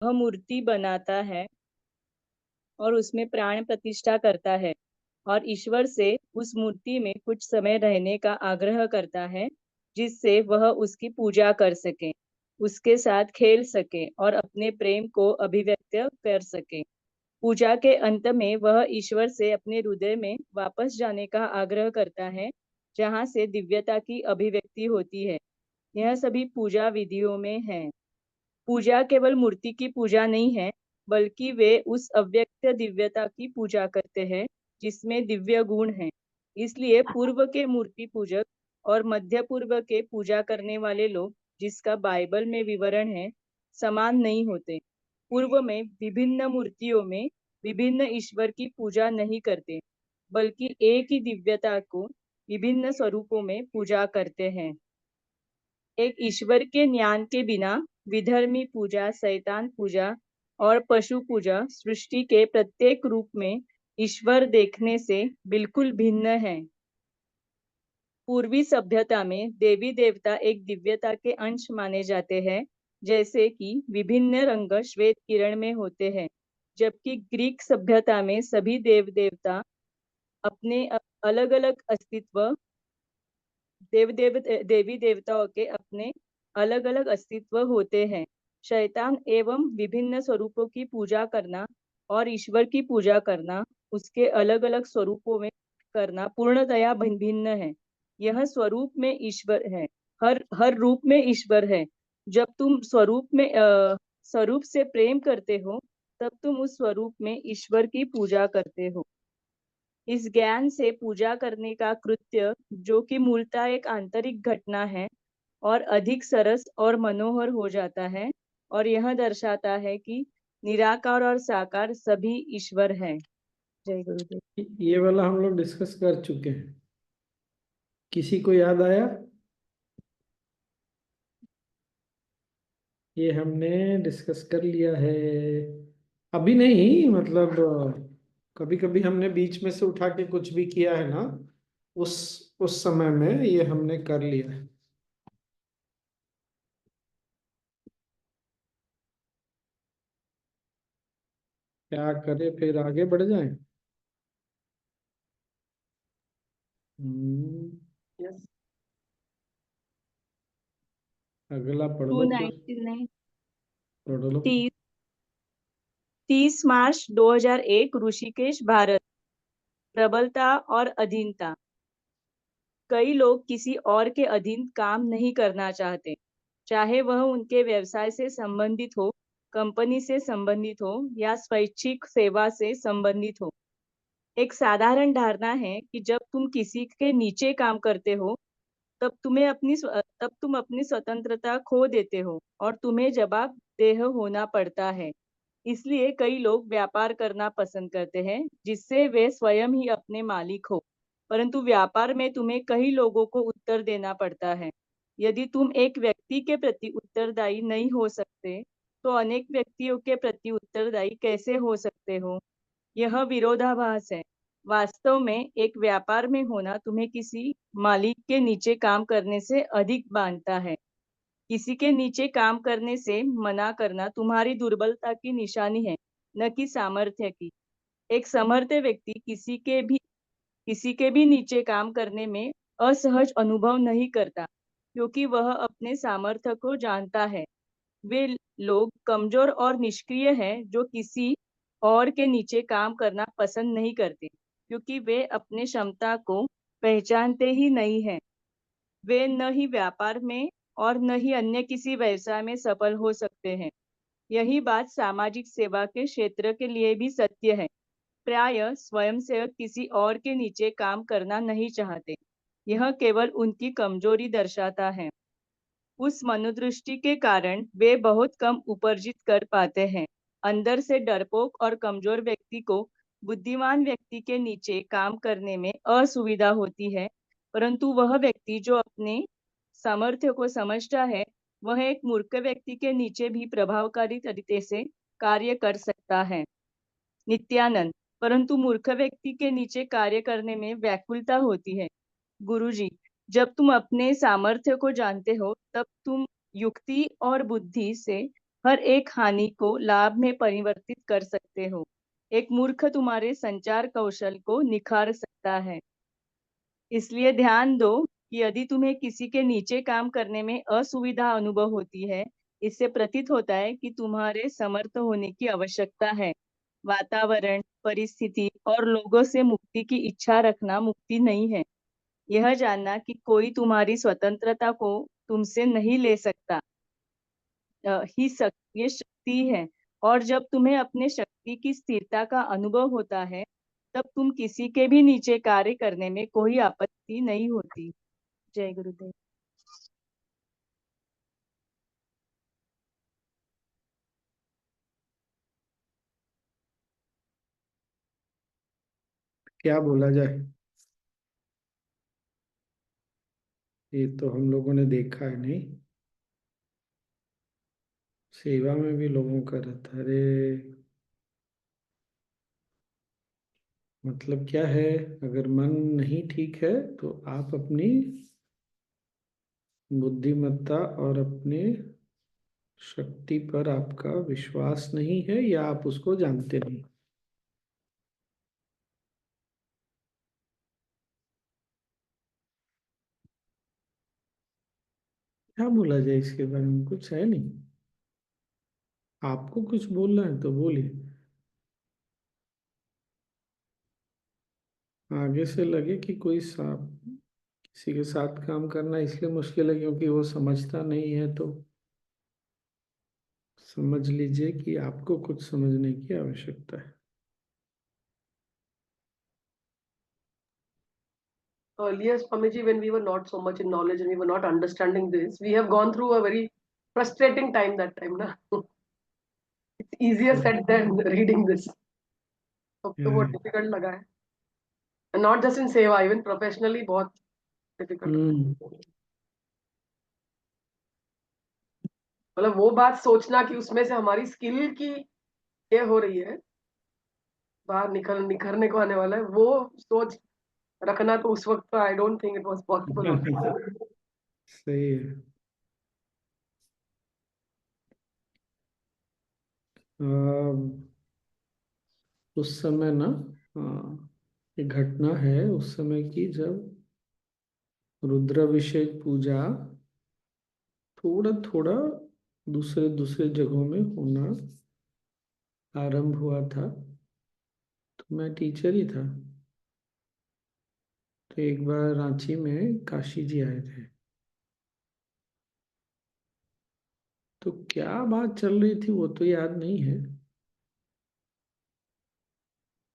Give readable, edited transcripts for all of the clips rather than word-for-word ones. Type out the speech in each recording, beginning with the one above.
वह मूर्ति बनाता है और उसमें प्राण प्रतिष्ठा करता है और ईश्वर से उस मूर्ति में कुछ समय रहने का आग्रह करता है, जिससे वह उसकी पूजा कर सके, उसके साथ खेल सके और अपने प्रेम को अभिव्यक्त कर सके। पूजा के अंत में वह ईश्वर से अपने हृदय में वापस जाने का आग्रह करता है, जहाँ से दिव्यता की अभिव्यक्ति होती है। यह सभी पूजा विधियों में है। पूजा केवल मूर्ति की पूजा नहीं है, बल्कि वे उस अव्यक्त दिव्यता की पूजा करते हैं जिसमें दिव्य गुण हैं। इसलिए पूर्व के मूर्ति पूजक और मध्य पूर्व के पूजा करने वाले लोग, जिसका बाइबल में विवरण है, समान नहीं होते। पूर्व में विभिन्न मूर्तियों में विभिन्न ईश्वर की पूजा नहीं करते, बल्कि एक ही दिव्यता को विभिन्न स्वरूपों में पूजा करते हैं। एक ईश्वर के ज्ञान के बिना विधर्मी पूजा, शैतान पूजा और पशु पूजा सृष्टि के प्रत्येक रूप में ईश्वर देखने से बिल्कुल भिन्न है। पूर्वी सभ्यता में देवी देवता एक दिव्यता के अंश माने जाते हैं, जैसे कि विभिन्न रंग श्वेत किरण में होते हैं, जबकि ग्रीक सभ्यता में सभी देव देवता अपने अलग अलग अस्तित्व देवी देवताओं के अपने अलग अलग अस्तित्व होते हैं। शैतान एवं विभिन्न स्वरूपों की पूजा करना और ईश्वर की पूजा करना, उसके अलग अलग स्वरूपों में करना पूर्णतया भिन्न है। यह स्वरूप में ईश्वर है, हर हर रूप में ईश्वर है। जब तुम स्वरूप से प्रेम करते हो, तब तुम उस स्वरूप में ईश्वर की पूजा करते हो। इस ज्ञान से पूजा करने का कृत्य, जो कि मूलतः एक आंतरिक घटना है, और अधिक सरस और मनोहर हो जाता है और यह दर्शाता है कि निराकार और साकार सभी ईश्वर हैं। जय गुरुदेव। ये वाला हम लोग डिस्कस कर चुके हैं। किसी को याद आया? ये हमने डिस्कस कर लिया है। अभी नहीं, मतलब कभी कभी हमने बीच में से उठा के कुछ भी किया है ना, उस समय में ये हमने कर लिया है। क्या करें, फिर आगे बढ़ जाएं? हम्म, यस। अगला पढ़ टू लो फिर। 99 पढ़ लो। 30 मार्च 2001, ऋषिकेश, भारत। प्रबलता और अधीनता। कई लोग किसी और के अधीन काम नहीं करना चाहते, चाहे वह उनके व्यवसाय से संबंधित हो, कंपनी से संबंधित हो या स्वैच्छिक सेवा से संबंधित हो। एक साधारण धारणा है कि जब तुम किसी के नीचे काम करते हो, तब तुम अपनी स्वतंत्रता खो देते हो और तुम्हें जवाबदेह होना पड़ता है। इसलिए कई लोग व्यापार करना पसंद करते हैं, जिससे वे स्वयं ही अपने मालिक हो। परंतु व्यापार में तुम्हें कई लोगों को उत्तर देना पड़ता है। यदि तुम एक व्यक्ति के प्रति उत्तरदायी नहीं हो सकते, तो अनेक व्यक्तियों के प्रति उत्तरदायी कैसे हो सकते हो? यह विरोधाभास है। वास्तव में एक व्यापार में होना तुम्हें किसी मालिक के नीचे काम करने से अधिक बांधता है। किसी के नीचे काम करने से मना करना तुम्हारी दुर्बलता की निशानी है, न कि सामर्थ्य की। एक समर्थ व्यक्ति किसी के भी नीचे काम करने में असहज अनुभव नहीं करता, क्योंकि वह अपने सामर्थ्य को जानता है। वे लोग कमजोर और निष्क्रिय हैं जो किसी और के नीचे काम करना पसंद नहीं करते, क्योंकि वे अपने क्षमता को पहचानते ही नहीं हैं। वे न ही व्यापार में और न ही अन्य किसी व्यवसाय में सफल हो सकते हैं। यही बात सामाजिक सेवा के क्षेत्र के लिए भी सत्य है। प्रायः स्वयंसेवक किसी और के नीचे काम करना नहीं चाहते। यह केवल उनकी कमजोरी दर्शाता है। उस मनोदृष्टि के कारण वे बहुत कम उपार्जित कर पाते हैं। अंदर से डरपोक और कमजोर व्यक्ति को बुद्धिमान व्यक्ति के नीचे काम करने में असुविधा होती है, परंतु वह व्यक्ति जो अपने सामर्थ्य को समझता है, वह एक मूर्ख व्यक्ति के नीचे भी प्रभावकारी तरीके से कार्य कर सकता है। नित्यानंद। परंतु मूर्ख व्यक्ति के नीचे कार्य करने में व्याकुलता होती है। गुरुजी, जब तुम अपने सामर्थ्य को जानते हो, तब तुम युक्ति और बुद्धि से हर एक हानि को लाभ में परिवर्तित कर सकते हो। एक मूर्ख तुम्हारे संचार कौशल को निखार सकता है। इसलिए ध्यान दो कि यदि तुम्हें किसी के नीचे काम करने में असुविधा अनुभव होती है, इससे प्रतीत होता है कि तुम्हारे समर्थ होने की आवश्यकता है। वातावरण, परिस्थिति और लोगों से मुक्ति की इच्छा रखना मुक्ति नहीं है। यह जानना कि कोई तुम्हारी स्वतंत्रता को तुमसे नहीं ले सकता ये शक्ति है। और जब तुम्हें अपने शक्ति की स्थिरता का अनुभव होता है, तब तुम किसी के भी नीचे कार्य करने में कोई आपत्ति नहीं होती। जय गुरुदेव। क्या बोला जाए? ये तो हम लोगों ने देखा है नहीं, सेवा में भी लोगों का रहता है। अरे मतलब क्या है, अगर मन नहीं ठीक है तो आप अपनी बुद्धिमत्ता और अपने शक्ति पर आपका विश्वास नहीं है, या आप उसको जानते नहीं। क्या बोला जाए इसके बारे में? कुछ है नहीं। आपको कुछ बोलना है तो बोलिए। आगे से लगे कि कोई किसी के साथ काम करना इसलिए मुश्किल है क्योंकि वो समझता नहीं है, तो समझ लीजिए कि आपको कुछ समझने की आवश्यकता है। Earlier, Swamiji, when we were not so much in knowledge and we were not understanding this, we have gone through a very frustrating time that time. Na? It's easier said than reading this. तो वो difficult लगा है. And not just in सेवा, even professionally बहुत difficult. मतलब वो बात सोचना कि उसमें से हमारी स्किल की ये हो रही है, बाहर निखरने को आने वाला है, वो सोच रखना तो उस वक्त I don't think it was possible. सही है। उस समय ना, एक घटना है उस समय की, जब रुद्राभिषेक पूजा थोड़ा थोड़ा दूसरे दूसरे जगहों में होना आरंभ हुआ था। तो मैं टीचर ही था। तो एक बार रांची में काशी जी आए थे। तो क्या बात चल रही थी वो तो याद नहीं है।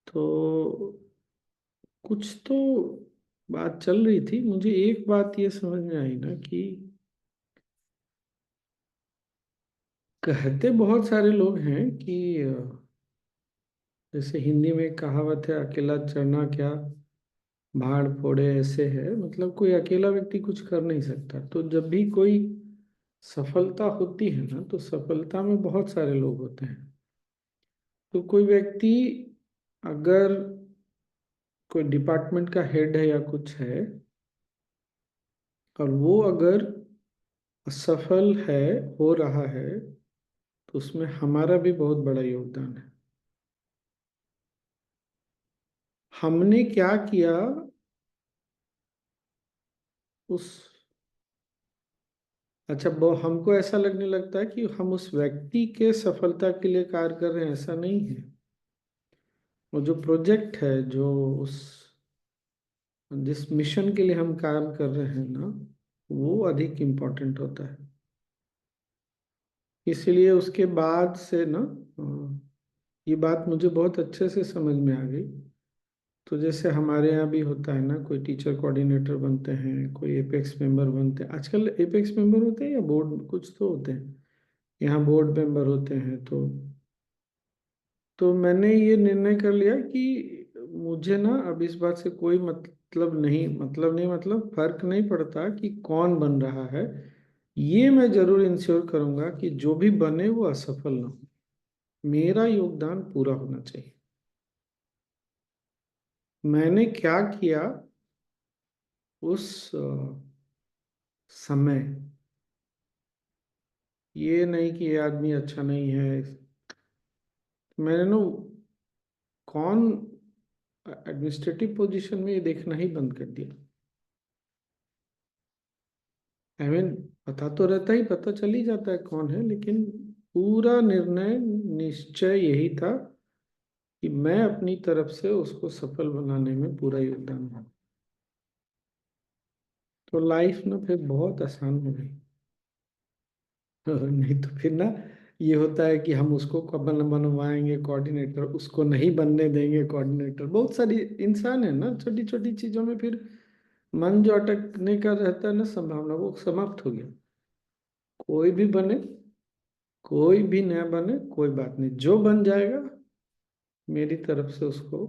तो कुछ तो बात चल रही थी। मुझे एक बात ये समझ में आई ना कि कहते बहुत सारे लोग हैं कि जैसे हिंदी में एक कहावत है, अकेला चढ़ना क्या भाड़ फोड़े, ऐसे है। मतलब कोई अकेला व्यक्ति कुछ कर नहीं सकता। तो जब भी कोई सफलता होती है ना, तो सफलता में बहुत सारे लोग होते हैं। तो कोई व्यक्ति अगर कोई डिपार्टमेंट का हेड है या कुछ है, और वो अगर असफल है, हो रहा है, तो उसमें हमारा भी बहुत बड़ा योगदान है। हमने क्या किया उस अच्छा, वो हमको ऐसा लगने लगता है कि हम उस व्यक्ति के सफलता के लिए कार्य कर रहे हैं, ऐसा नहीं है। वो जो प्रोजेक्ट है, जो उस जिस मिशन के लिए हम काम कर रहे हैं ना, वो अधिक इम्पोर्टेंट होता है। इसलिए उसके बाद से ना, ये बात मुझे बहुत अच्छे से समझ में आ गई। तो जैसे हमारे यहाँ भी होता है ना, कोई टीचर कोऑर्डिनेटर बनते हैं, कोई एपेक्स मेंबर बनते हैं। आजकल एपेक्स मेंबर होते हैं या बोर्ड कुछ तो होते हैं, यहाँ बोर्ड मेंबर होते हैं। तो मैंने ये निर्णय कर लिया कि मुझे ना अब इस बात से कोई मतलब फर्क नहीं पड़ता कि कौन बन रहा है। ये मैं जरूर इंश्योर करूंगा कि जो भी बने वो असफल ना हो। मेरा योगदान पूरा होना चाहिए। मैंने क्या किया उस समय, ये नहीं कि ये आदमी अच्छा नहीं है। मैंने ना कौन एडमिनिस्ट्रेटिव पोजीशन में ये देखना ही बंद कर दिया। आई मीन पता तो रहता ही, पता चल ही जाता है कौन है, लेकिन पूरा निर्णय निश्चय यही था कि मैं अपनी तरफ से उसको सफल बनाने में पूरा योगदान दूं। तो लाइफ ना फिर बहुत आसान हो गई। नहीं तो फिर ना ये होता है कि हम उसको कब बनवाएंगे कोऑर्डिनेटर, उसको नहीं बनने देंगे कोऑर्डिनेटर। बहुत सारी इंसान है ना, छोटी छोटी चीजों में फिर मन जो अटकने का रहता है ना संभावना, वो समाप्त हो गया। कोई भी बने, कोई भी नया बने, कोई बात नहीं, जो बन जाएगा मेरी तरफ से उसको।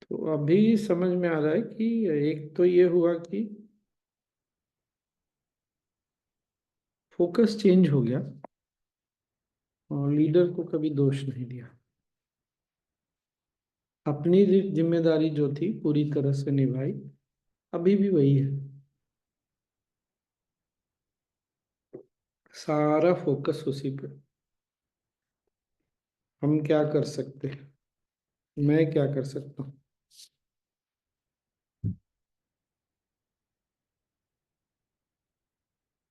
तो अभी समझ में आ रहा है कि एक तो ये हुआ कि फोकस चेंज हो गया और लीडर को कभी दोष नहीं दिया। अपनी जिम्मेदारी जो थी पूरी तरह से निभाई, अभी भी वही है। सारा फोकस उसी पे। हम क्या कर सकते हैं, मैं क्या कर सकता हूँ,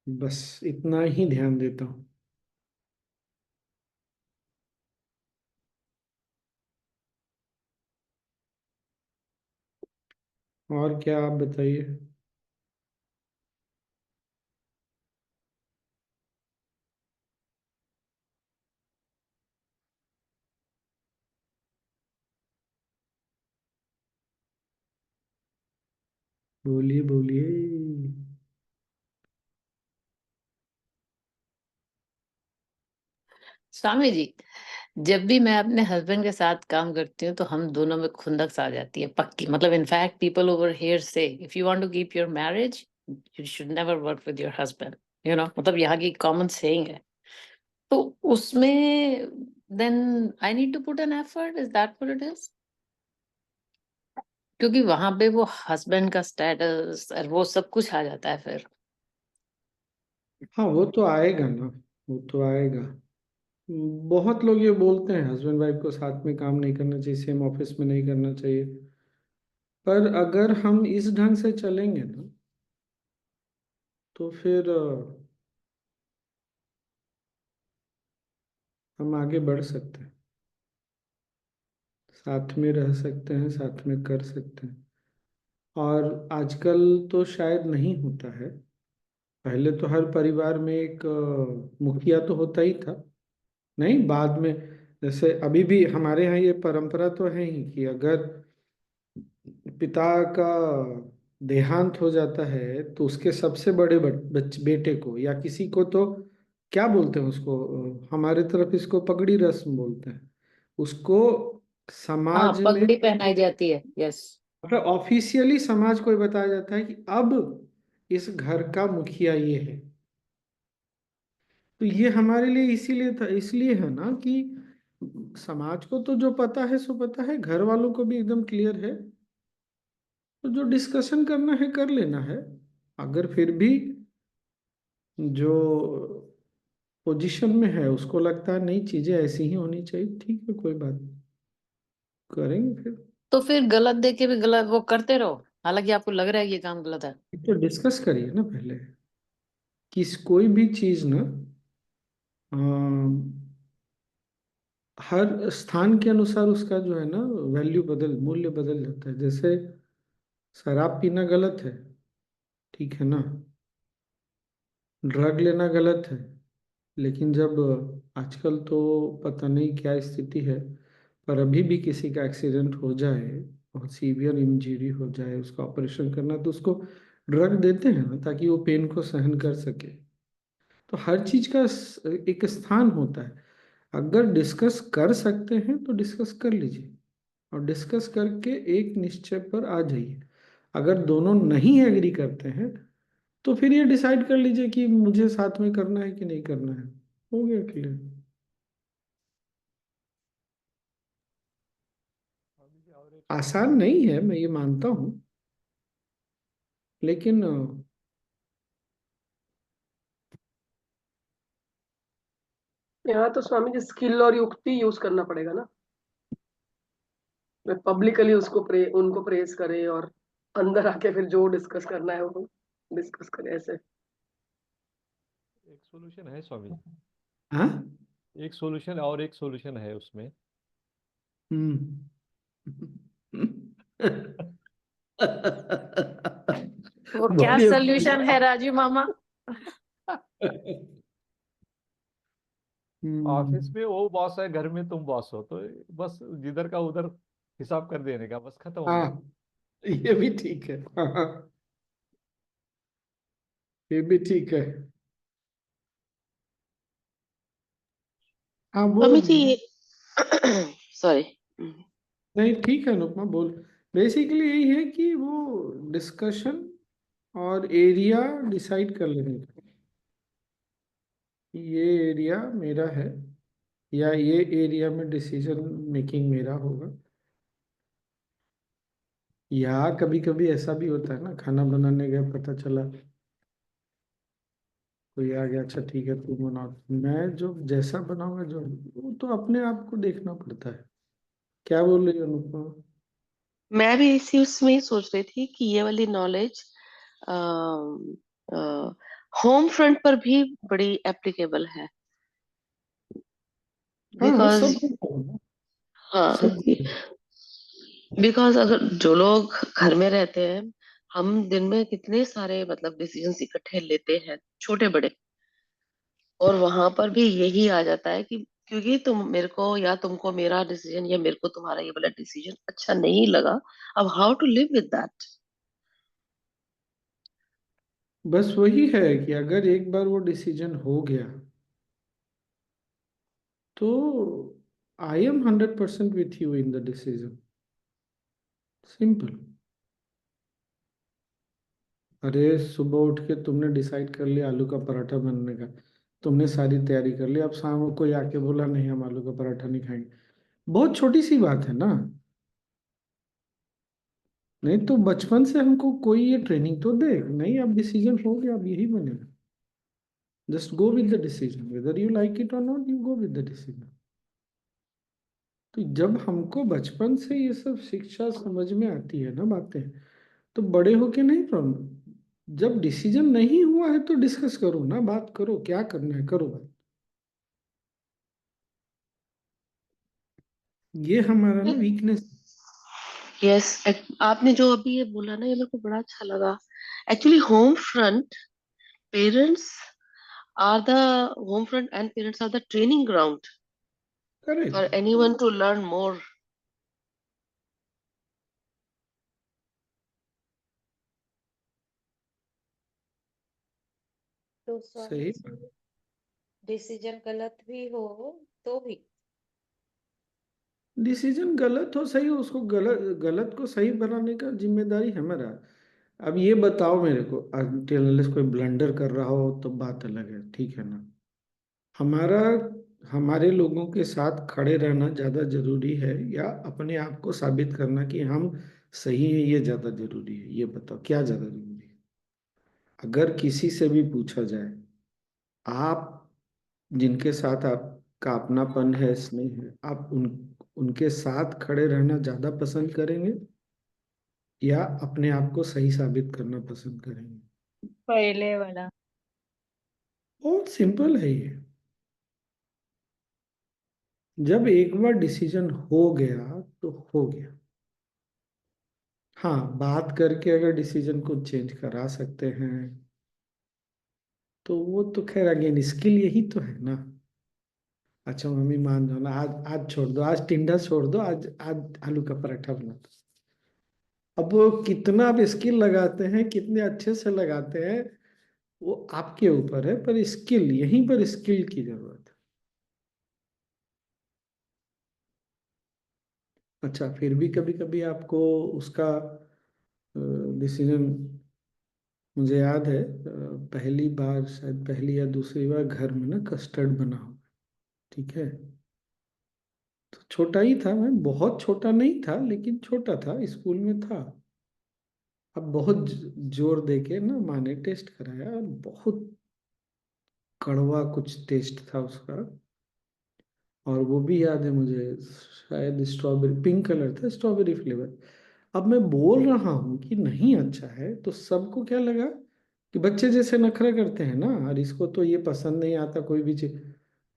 बस इतना ही ध्यान देता हूँ। और क्या आप बताइए। बोलिए बोलिए। स्वामी जी, जब भी मैं अपने हस्बैंड के साथ काम करती हूँ तो हम दोनों में खुंदक आ जाती है पक्की। मतलब इनफैक्ट पीपल ओवर हियर से if you want to keep your marriage you should never work with your husband, you know, मतलब यहाँ की कॉमन सेइंग है। तो उसमें then I need to put an effort, is that what it is? क्योंकि वहां पे वो हस्बैंड का स्टेटस और वो सब कुछ आ जाता है फिर। हाँ वो तो आएगा ना, वो तो आएगा। बहुत लोग ये बोलते हैं हस्बैंड वाइफ को साथ में काम नहीं करना चाहिए, सेम ऑफिस में नहीं करना चाहिए। पर अगर हम इस ढंग से चलेंगे ना तो फिर हम आगे बढ़ सकते हैं, साथ में रह सकते हैं, साथ में कर सकते हैं। और आजकल तो शायद नहीं होता है। पहले तो हर परिवार में एक मुखिया तो होता ही था। नहीं, बाद में जैसे अभी भी हमारे यहाँ ये परंपरा तो है ही कि अगर पिता का देहांत हो जाता है तो उसके सबसे बड़े बेटे को या किसी को तो क्या बोलते हैं उसको, हमारे तरफ इसको पगड़ी रस्म बोलते हैं उसको, हाँ, समाज में पगड़ी पहनाई जाती है, यस। मतलब ऑफिशियली समाज को ये बताया जाता है कि अब इस घर का मुखिया ये है। तो ये हमारे लिए इसीलिए था, इसलिए है ना कि समाज को तो जो पता है सो पता है, घर वालों को भी एकदम क्लियर है। तो जो डिस्कशन करना है कर लेना है। अगर फिर भी जो पोजीशन में है उसको लगता है नहीं चीजें ऐसी ही होनी चाहिए, ठीक है कोई बात नहीं, करेंगे फिर। तो फिर गलत देख के भी गलत वो करते रहो, हालांकि आपको लग रहा है ये काम गलत है। तो डिस्कस करिए ना पहले, किस कोई भी चीज ना हर स्थान के अनुसार उसका जो है ना वैल्यू मूल्य बदल जाता है। जैसे शराब पीना गलत है, ठीक है ना, ड्रग लेना गलत है, लेकिन जब आजकल तो पता नहीं क्या स्थिति है, पर अभी भी किसी का एक्सीडेंट हो जाए, बहुत सीवियर इंजरी हो जाए, उसका ऑपरेशन करना, तो उसको ड्रग देते हैं ना ताकि वो पेन को सहन कर सके। तो हर चीज का एक स्थान होता है। अगर डिस्कस कर सकते हैं तो डिस्कस कर लीजिए और डिस्कस करके एक निश्चय पर आ जाइए। अगर दोनों नहीं एग्री करते हैं तो फिर ये डिसाइड कर लीजिए कि मुझे साथ में करना है कि नहीं करना है। हो गया क्लियर। और एक आसान नहीं है, मैं ये मानता हूँ, लेकिन यहाँ तो स्वामी जी स्किल और युक्ति यूज करना पड़ेगा ना, पब्लिकली उसको उनको प्रेस करे और अंदर आके फिर जो डिस्कस करना है वो डिस्कस करे ऐसे। एक सॉल्यूशन है स्वामी जी, हाँ। एक सॉल्यूशन और एक सॉल्यूशन है उसमें। हम्म। वो क्या बोलिए सोल्यूशन है राजू मामा? ऑफिस में वो बॉस है, घर में तुम बॉस हो, तो बस जिधर का उधर हिसाब कर देने का, बस खत्म हो गया। हाँ, ये भी ठीक है। हाँ, ये भी ठीक है। हाँ वो स्वामी जी सॉरी। नहीं, ठीक है अनुपमा, बोल। बेसिकली यही है कि वो डिस्कशन और एरिया डिसाइड कर लेने का, कि ये एरिया मेरा है या ये एरिया में डिसीजन मेकिंग मेरा होगा। या कभी कभी ऐसा भी होता है ना, खाना बनाने गए, पता चला कोई आ गया, अच्छा ठीक है तू बना, मैं जो जैसा बनाऊंगा जो, वो तो अपने आप को देखना पड़ता है। क्या बोल रही हो अनुपमा? मैं भी इसी उसमें ही सोच रही थी कि ये वाली नॉलेज होम फ्रंट पर भी बड़ी एप्लीकेबल है। हाँ, बिकॉज सब होगा, हाँ, सब होगा। बिकॉज अगर जो लोग घर में रहते हैं, हम दिन में कितने सारे मतलब डिसीजंस इकट्ठे लेते हैं, छोटे बड़े, और वहां पर भी यही आ जाता है कि क्योंकि तुम मेरे को या तुमको मेरा डिसीजन या मेरे को तुम्हारा ये वाला डिसीजन अच्छा नहीं लगा, अब how to live with that. बस वही है कि अगर एक बार वो डिसीजन हो गया तो I am 100% with you in the decision. Simple. अरे सुबह उठ के तुमने डिसाइड कर लिया आलू का पराठा बनने का, तुमने सारी तैयारी कर ली, अब शाम को कोई आके बोला नहीं हम आलू का पराठा नहीं खाएंगे, बहुत छोटी सी बात है ना। नहीं तो बचपन से हमको कोई ये ट्रेनिंग तो दे नहीं, अब डिसीजन हो गया, अब यही बनेगा। Just go with the decision, whether you like it और not, you go with the decision. तो जब हमको बचपन से ये सब शिक्षा समझ में आती है ना बातें, तो बड़े होके नहीं प्रॉब्लम। जब डिसीजन नहीं हुआ है तो डिस्कस करो ना, बात करो, क्या करना है करो बात। ये हमारा ना वीकनेस। यस, आपने जो अभी ये बोला ना, ये मेरे को बड़ा अच्छा लगा। Actually home front parents are the home front and parents are the training ground correct. For anyone to learn more. तो स्वामी सही जी, बात। डिसीजन गलत भी हो तो भी? डिसीजन गलत हो सही हो, उसको गलत गलत को सही बनाने का जिम्मेदारी हमारा। अब ये बताओ मेरे को, अनटिल कोई ब्लंडर कर रहा हो तो बात अलग है, ठीक है ना। हमारा हमारे लोगों के साथ खड़े रहना ज्यादा जरूरी है या अपने आप को साबित करना कि हम सही है, ये ज्यादा जरूरी है? ये बताओ क्या ज्यादा जरूरी है। अगर किसी से भी पूछा जाए, आप जिनके साथ आपका अपनापन है, स्नेह है, आप उनके साथ खड़े रहना ज्यादा पसंद करेंगे या अपने आप को सही साबित करना पसंद करेंगे? पहले वाला। बहुत सिंपल है ये। जब एक बार डिसीजन हो गया तो हो गया। हाँ, बात करके अगर डिसीजन को चेंज करा सकते हैं तो वो तो खैर अगेन स्किल यही तो है ना। अच्छा मम्मी मान जाओ ना, आज आज छोड़ दो, आज टिंडा छोड़ दो, आज आज आलू का पराठा बना दो। अब वो कितना आप स्किल लगाते हैं, कितने अच्छे से लगाते हैं, वो आपके ऊपर है, पर स्किल, यहीं पर स्किल की जरूरत है। अच्छा, फिर भी कभी कभी आपको उसका डिसीजन, मुझे याद है पहली बार, शायद पहली या दूसरी बार घर में ना कस्टर्ड बना हो, ठीक है, तो छोटा ही था मैं, बहुत छोटा नहीं था लेकिन छोटा था, स्कूल में था। अब बहुत जोर दे के ना माँ ने टेस्ट कराया और बहुत कड़वा कुछ टेस्ट था उसका। और वो भी याद है मुझे, शायद स्ट्रॉबेरी, पिंक कलर था, स्ट्रॉबेरी फ्लेवर। अब मैं बोल रहा हूँ कि नहीं अच्छा है, तो सबको क्या लगा कि बच्चे जैसे नखरा करते हैं ना, और इसको तो ये पसंद नहीं आता कोई भी चीज।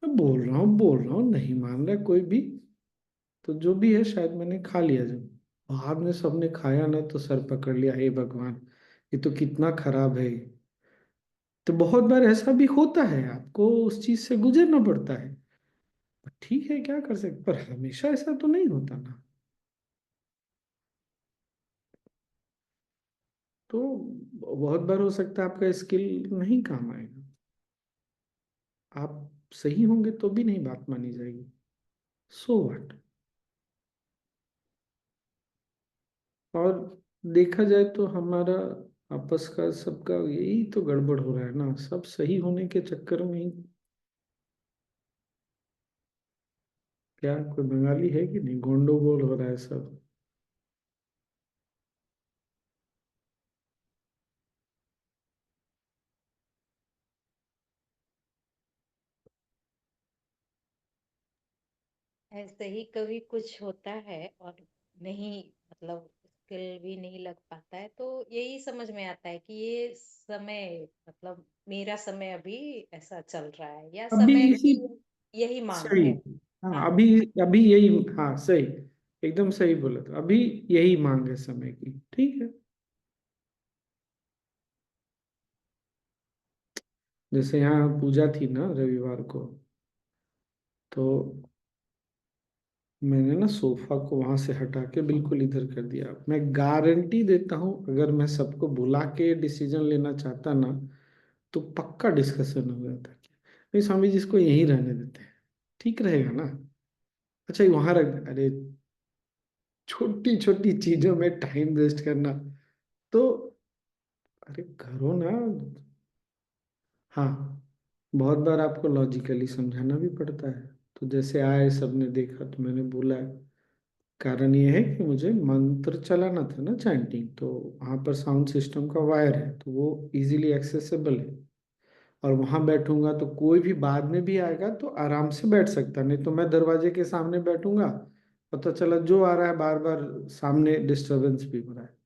मैं बोल रहा हूँ, नहीं मान रहा कोई भी। तो जो भी है, शायद मैंने खा लिया। जब बाद में सबने खाया ना, तो सर पकड़ लिया, हे भगवान, ये तो कितना खराब है। तो बहुत बार ऐसा भी होता है, आपको उस चीज से गुजरना पड़ता है। ठीक है, क्या कर सकते, पर हमेशा ऐसा तो नहीं होता ना। तो बहुत बार हो सकता है आपका स्किल नहीं काम आएगा, आप सही होंगे तो भी नहीं बात मानी जाएगी। So what. और देखा जाए तो हमारा आपस का सबका यही तो गड़बड़ हो रहा है ना, सब सही होने के चक्कर में ही। क्या कोई बंगाली है कि नहीं, गोंडोगोल हो रहा है सब। ऐसे ही कभी कुछ होता है और नहीं, मतलब स्किल भी नहीं लग पाता है, तो यही समझ में आता है कि ये समय, मतलब मेरा समय अभी ऐसा चल रहा है, या अभी समय इसी, की यही मांग सही, है। हाँ, हाँ। अभी अभी यही, हाँ सही, एकदम सही बोला। तो अभी यही मांग है समय की, ठीक है। जैसे यहाँ पूजा थी ना रविवार को, तो मैंने ना सोफा को वहां से हटा के बिल्कुल इधर कर दिया। मैं गारंटी देता हूँ, अगर मैं सबको बुला के डिसीजन लेना चाहता ना, तो पक्का डिस्कशन हो जाता। नहीं स्वामी जी, इसको यहीं रहने देते हैं, ठीक रहेगा ना। अच्छा, ये वहां रख दे। अरे, छोटी छोटी चीजों में टाइम वेस्ट करना, तो अरे करो ना। हाँ, बहुत बार आपको लॉजिकली समझाना भी पड़ता है। तो जैसे आए, सबने देखा, तो मैंने बोला, कारण ये है कि मुझे मंत्र चलाना था ना, चैंटिंग, तो वहाँ पर साउंड सिस्टम का वायर है, तो वो इजीली एक्सेसिबल है। और वहाँ बैठूंगा तो कोई भी बाद में भी आएगा तो आराम से बैठ सकता, नहीं तो मैं दरवाजे के सामने बैठूंगा, पता चला जो आ रहा है बार बार सामने डिस्टरबेंस भी हो रहा है।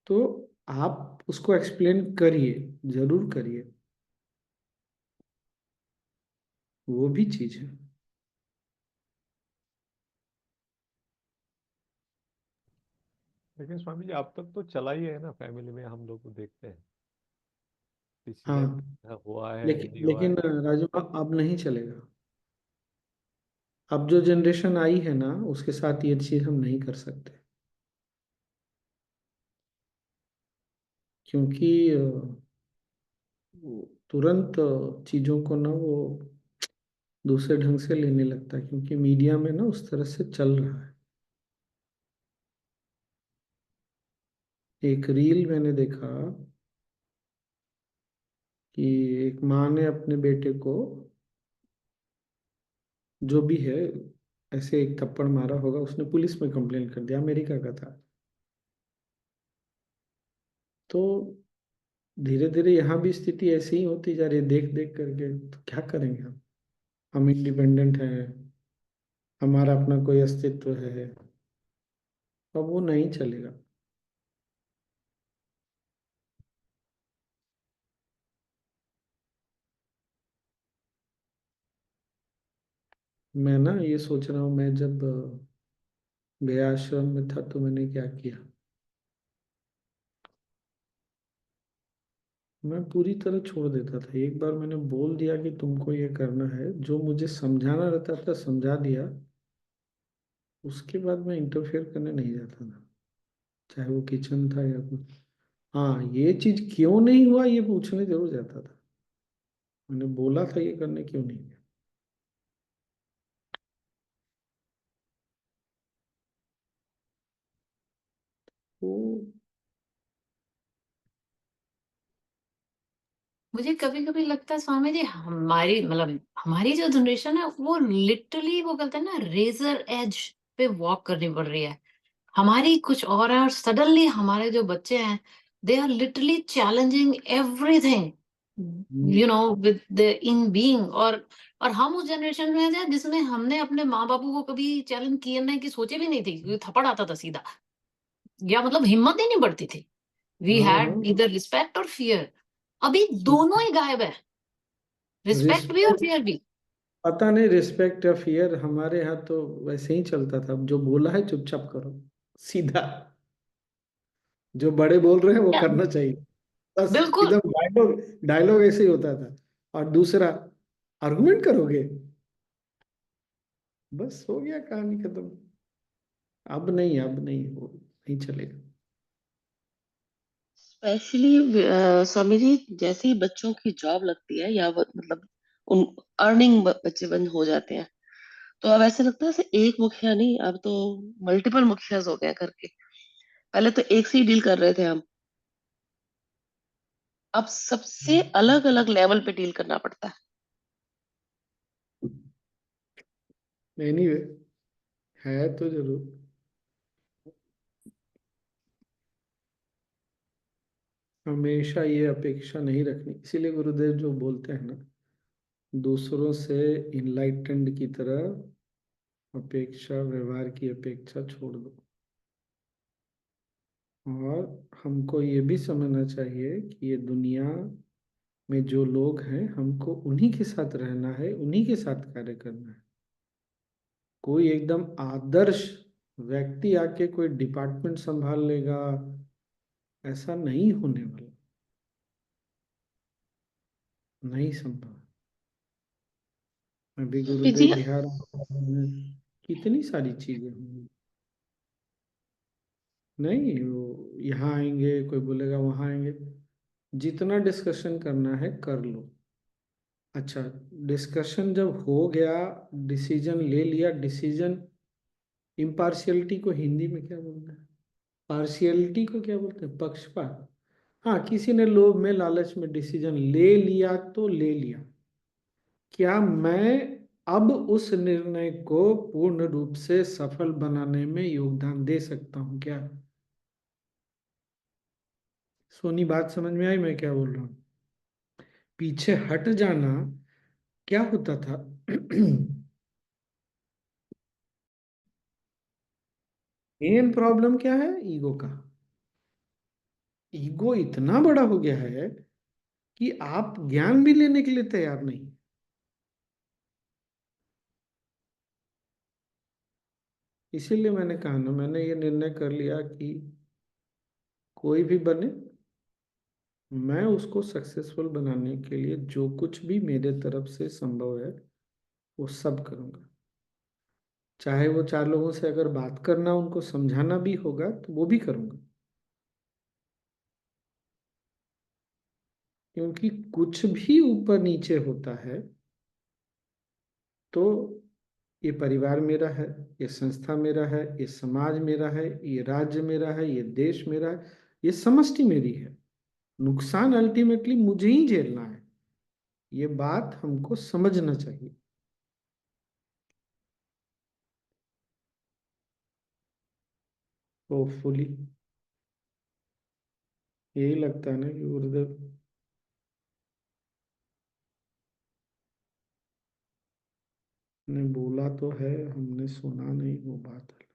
तो आप उसको एक्सप्लेन करिए, जरूर करिए, वो भी चीज है। लेकिन स्वामी जी अब तक तो चला ही है ना, फैमिली में हम लोग को देखते हैं, डिसीजन हाँ, हुआ है लेकिन नहीं हुआ लेकिन है। राजू, अब नहीं चलेगा। अब जो जनरेशन आई है ना, उसके साथ ये चीज हम नहीं कर सकते, क्योंकि वो तुरंत चीजों को ना वो दूसरे ढंग से लेने लगता है, क्योंकि मीडिया में ना उस तरह से चल रहा है। एक रील मैंने देखा कि एक माँ ने अपने बेटे को, जो भी है, ऐसे एक थप्पड़ मारा होगा, उसने पुलिस में कंप्लेन कर दिया, अमेरिका का था। तो धीरे धीरे यहाँ भी स्थिति ऐसी ही होती जा रही है, देख देख करके। तो क्या करेंगे हम इंडिपेंडेंट हैं, हमारा अपना कोई अस्तित्व है, अब वो नहीं चलेगा। मैं ना ये सोच रहा हूँ, मैं जब गया आश्रम में था, तो मैंने क्या किया, मैं पूरी तरह छोड़ देता था। एक बार मैंने बोल दिया कि तुमको ये करना है, जो मुझे समझाना रहता था समझा दिया, उसके बाद मैं इंटरफेयर करने नहीं जाता था, चाहे वो किचन था या कुछ। हाँ, ये चीज क्यों नहीं हुआ ये पूछने जरूर जाता था, मैंने बोला था ये करने, क्यों नहीं किया। तो मुझे कभी कभी लगता है स्वामी जी, हमारी मतलब हमारी जो जनरेशन है वो लिटरली वो कहते हैं ना रेजर एज पे वॉक करनी पड़ रही है। हमारी कुछ और है, और सडनली हमारे जो बच्चे हैं they are literally challenging everything, you know, with the in being. और हम उस जनरेशन में थे जिसमें हमने अपने माँ बापू को कभी चैलेंज किए नहीं, कि सोचे भी नहीं थे, क्योंकि थप्पड़ आता था सीधा, या मतलब हिम्मत ही नहीं बढ़ती थी। वी हाँ हाँ, हैड इधर रिस्पेक्ट और फियर। अभी दोनों ही गायब है, रिस्पेक्ट भी और रिस्पेक्ट, फियर भी। पता नहीं रिस्पेक्ट या फियर, हमारे यहाँ तो वैसे ही चलता था, जो बोला है चुपचाप करो, सीधा, जो बड़े बोल रहे हैं वो या, करना चाहिए, बस बिल्कुल। एकदम डायलॉग, डायलॉग ऐसे ही होता था। और दूसरा, आर्गुमेंट करोगे, बस हो गया, कहानी खत्म। अब नहीं, अब नहीं, वो नहीं चलेगा। स्पेशली स्वामी जी, जैसे ही बच्चों की जॉब लगती है या मतलब उन अर्निंग बच्चे बंद हो जाते हैं, तो अब ऐसे लगता है जैसे एक मुखिया नहीं, अब तो मल्टीपल मुखियाज हो गए हैं करके। पहले तो एक से ही डील कर रहे थे हम, अब सबसे अलग अलग लेवल पे डील करना पड़ता है। एनीवे, है तो जरूर। हमेशा ये अपेक्षा नहीं रखनी, इसीलिए गुरुदेव जो बोलते हैं ना, दूसरों से इनलाइटेंड की तरह अपेक्षा, व्यवहार की अपेक्षा छोड़ दो। और हमको ये भी समझना चाहिए कि ये दुनिया में जो लोग हैं, हमको उन्हीं के साथ रहना है, उन्हीं के साथ कार्य करना है। कोई एकदम आदर्श व्यक्ति आके कोई डिपार्टमेंट संभाल लेगा, ऐसा नहीं होने वाला, नहीं संभव। अभी स्वामी जी, गुरुदेव बिहार में कितनी सारी चीजें होंगी, नहीं वो यहाँ आएंगे, कोई बोलेगा वहाँ आएंगे, जितना डिस्कशन करना है कर लो। अच्छा, डिस्कशन जब हो गया, डिसीजन ले लिया, डिसीजन, इम्पार्शियलिटी को हिंदी में क्या बोलते हैं, पार्शियलिटी को क्या बोलते हैं, पक्षपात। हाँ, किसी ने लोभ में लालच में डिसीजन ले लिया तो ले लिया, क्या मैं अब उस निर्णय को पूर्ण रूप से सफल बनाने में योगदान दे सकता हूँ क्या? सोनी, बात समझ में आई मैं क्या बोल रहा हूँ? पीछे हट जाना क्या होता था? मेन प्रॉब्लम क्या है? ईगो का। ईगो इतना बड़ा हो गया है कि आप ज्ञान भी लेने के लिए तैयार नहीं। इसीलिए मैंने कहा ना, मैंने ये निर्णय कर लिया कि कोई भी बने, मैं उसको सक्सेसफुल बनाने के लिए जो कुछ भी मेरे तरफ से संभव है वो सब करूंगा। चाहे वो चार लोगों से अगर बात करना, उनको समझाना भी होगा तो वो भी करूंगा, क्योंकि कुछ भी ऊपर नीचे होता है तो ये परिवार मेरा है, ये संस्था मेरा है, ये समाज मेरा है, ये राज्य मेरा है, ये देश मेरा है, ये समष्टि मेरी है। नुकसान अल्टीमेटली मुझे ही झेलना है, ये बात हमको समझना चाहिए। होपफुली यही लगता है ना कि गुरुदेव ने बोला तो है, हमने सुना नहीं, वो बात है।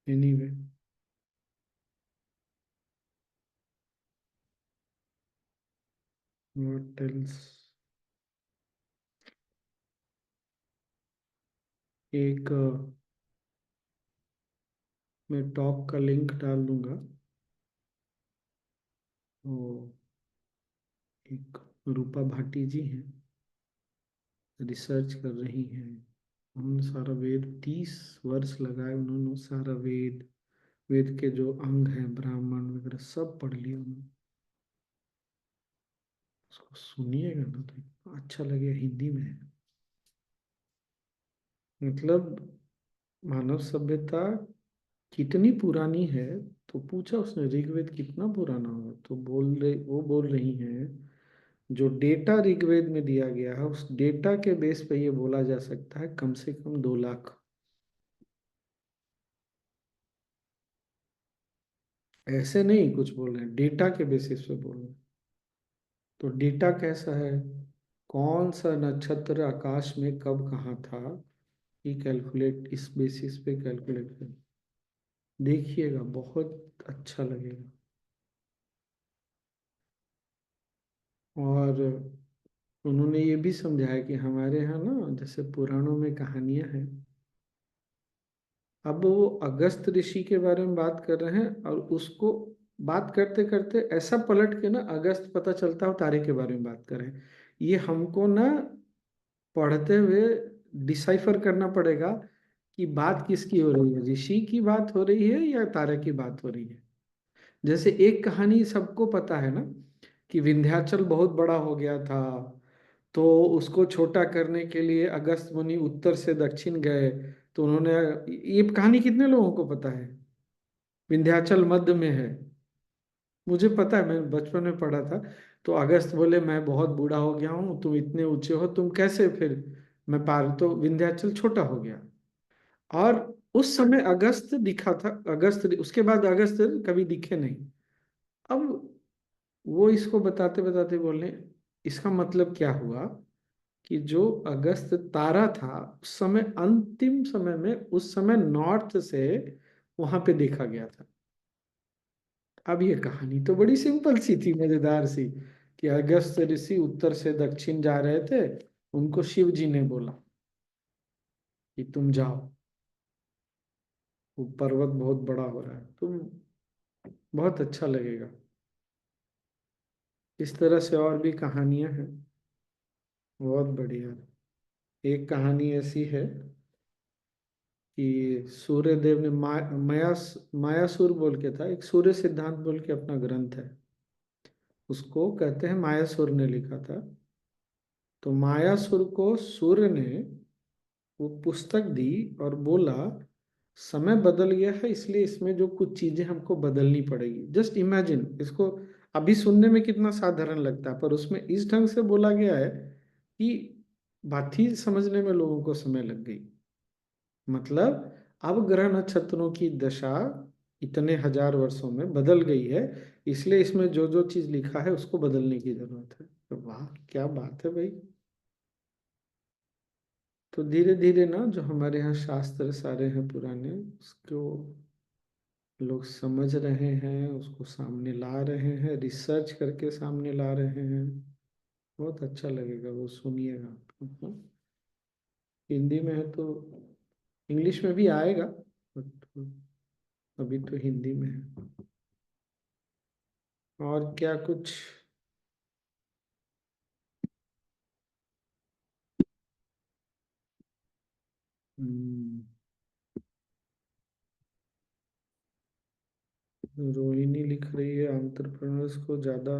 Anyway, what else? एक मैं टॉक का लिंक डाल दूंगा, वो एक रूपा भाटी जी हैं, रिसर्च कर रही हैं। उन्होंने सारा वेद 30 वर्ष लगाए, उन्होंने सारा वेद, वेद के जो अंग हैं, ब्राह्मण वगैरह सब पढ़ लिया उन्होंने। उसको सुनिएगा ना तो अच्छा लगेगा, हिंदी में है। मतलब मानव सभ्यता कितनी पुरानी है, तो पूछा उसने ऋग्वेद कितना पुराना होगा, तो वो बोल रही हैं जो डेटा ऋग्वेद में दिया गया है उस डेटा के बेस पे ये बोला जा सकता है कम से कम 2 लाख। ऐसे नहीं कुछ बोल रहे हैं, डेटा के बेसिस पे बोल रहे हैं। तो डेटा कैसा है, कौन सा नक्षत्र आकाश में कब कहाँ था, ये कैलकुलेट, इस बेसिस पे कैलकुलेट कर, देखिएगा बहुत अच्छा लगेगा। और उन्होंने ये भी समझाया कि हमारे यहाँ ना जैसे पुराणों में कहानियां हैं, अब वो अगस्त ऋषि के बारे में बात कर रहे हैं और उसको बात करते करते ऐसा पलट के ना अगस्त पता चलता है, तारे के बारे में बात कर रहे हैं। ये हमको ना पढ़ते हुए डिसाइफर करना पड़ेगा कि बात किसकी हो रही है, ऋषि की बात हो रही है या तारे की बात हो रही है। जैसे एक कहानी सबको पता है ना कि विंध्याचल बहुत बड़ा हो गया था, तो उसको छोटा करने के लिए अगस्त मुनि उत्तर से दक्षिण गए, तो उन्होंने, ये कहानी कितने लोगों को पता है, विंध्याचल मध्य में है, मुझे पता है, मैं बचपन में पढ़ा था। तो अगस्त बोले मैं बहुत बूढ़ा हो गया हूँ, तुम इतने ऊंचे हो, तुम कैसे फिर मैं पार, तो विंध्याचल छोटा हो गया। और उस समय अगस्त दिखा था, अगस्त, उसके बाद अगस्त कभी दिखे नहीं। अब वो इसको बताते बताते बोले इसका मतलब क्या हुआ कि जो अगस्त तारा था उस समय, अंतिम समय में, उस समय नॉर्थ से वहां पे देखा गया था। अब ये कहानी तो बड़ी सिंपल सी थी, मजेदार सी, कि अगस्त ऋषि उत्तर से दक्षिण जा रहे थे, उनको शिव जी ने बोला कि तुम जाओ, वो पर्वत बहुत बड़ा हो रहा है, तुम, बहुत अच्छा लगेगा। इस तरह से और भी कहानियां हैं, बहुत बढ़िया। एक कहानी ऐसी है कि सूर्य देव ने मायासुर बोल के था, एक सूर्य सिद्धांत बोल के अपना ग्रंथ है, उसको कहते हैं मायासुर ने लिखा था। तो मायासुर को सूर्य ने वो पुस्तक दी और बोला समय बदल गया है, इसलिए इसमें जो कुछ चीजें हमको बदलनी पड़ेगी। जस्ट इमेजिन इसको, अभी सुनने में कितना साधारण लगता है, पर उसमें इस ढंग से बोला गया है कि बात ही समझने में लोगों को समय लग गई। मतलब अब ग्रह नक्षत्रों की दशा इतने हजार वर्षों में बदल गई है, इसलिए इसमें जो जो चीज लिखा है उसको बदलने की जरूरत है। तो वाह, क्या बात है भाई। तो धीरे धीरे ना जो हमारे यहाँ शास्त्र सारे हैं पुराने, उसको लोग समझ रहे हैं, उसको सामने ला रहे हैं, रिसर्च करके सामने ला रहे हैं। बहुत अच्छा लगेगा, वो सुनिएगा। हाँ, हिंदी में है तो इंग्लिश में भी आएगा, बट अभी तो हिंदी में है। और क्या कुछ, हम्म, रोहिणी लिख रही है एंटरप्रेन्योर्स को ज्यादा,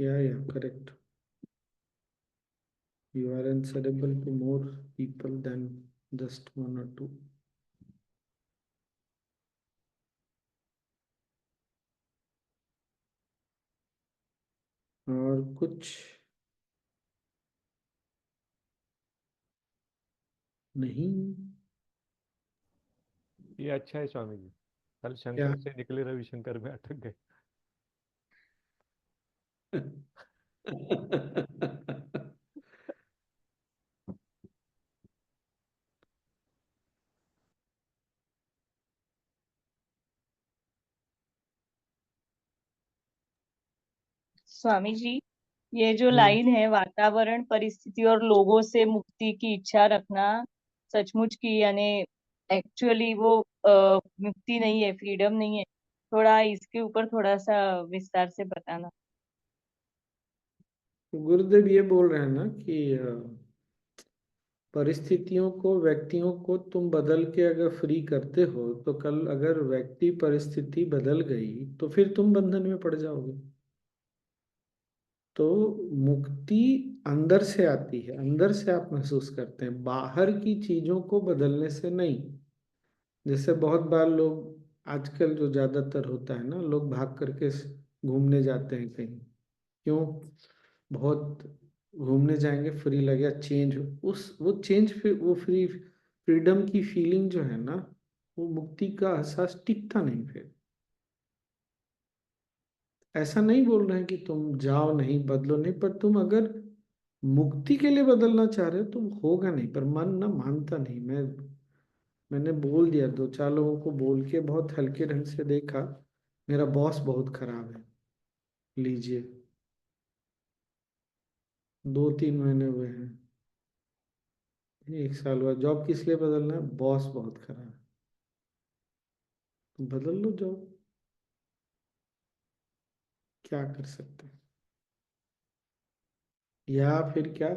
या correct, you are answerable to more people than just one or two. और कुछ नहीं, ये अच्छा है स्वामी जी, कल क्या? शंकर से निकले रविशंकर में अटक गए। स्वामी जी, ये जो हम्म, लाइन है, वातावरण, परिस्थिति और लोगों से मुक्ति की इच्छा रखना, सचमुच की यानी एक्चुअली वो मुक्ति नहीं है, फ्रीडम नहीं है। थोड़ा इसके ऊपर थोड़ा सा विस्तार से बताना। गुरुदेव ये बोल रहे हैं ना कि परिस्थितियों को, व्यक्तियों को तुम बदल के अगर फ्री करते हो, तो कल अगर व्यक्ति परिस्थिति बदल गई तो फिर तुम बंधन में पड़ जाओगे। तो मुक्ति अंदर से आती है, अंदर से आप महसूस करते हैं, बाहर की चीजों को बदलने से नहीं। जैसे बहुत बार लोग आजकल जो ज्यादातर होता है ना, लोग भाग करके घूमने जाते हैं कहीं। क्यों? बहुत घूमने जाएंगे, फ्री लगेगा, चेंज, उस वो चेंज, फिर वो फ्रीडम की फीलिंग जो है ना, वो मुक्ति का एहसास टिकता नहीं फिर। ऐसा नहीं बोल रहे हैं कि तुम जाओ नहीं, बदलो नहीं, पर तुम अगर मुक्ति के लिए बदलना चाह रहे हो तो होगा नहीं, पर मन ना मानता नहीं। मैंने बोल दिया, दो चार लोगों को बोल के बहुत हल्के ढंग से देखा, मेरा बॉस बहुत खराब है, लीजिए 2-3 महीने हुए हैं, 1 साल हुआ, जॉब किस लिए बदलना है? बॉस बहुत खराब है। तो बदल लो जॉब, क्या कर सकते हैं। या फिर क्या,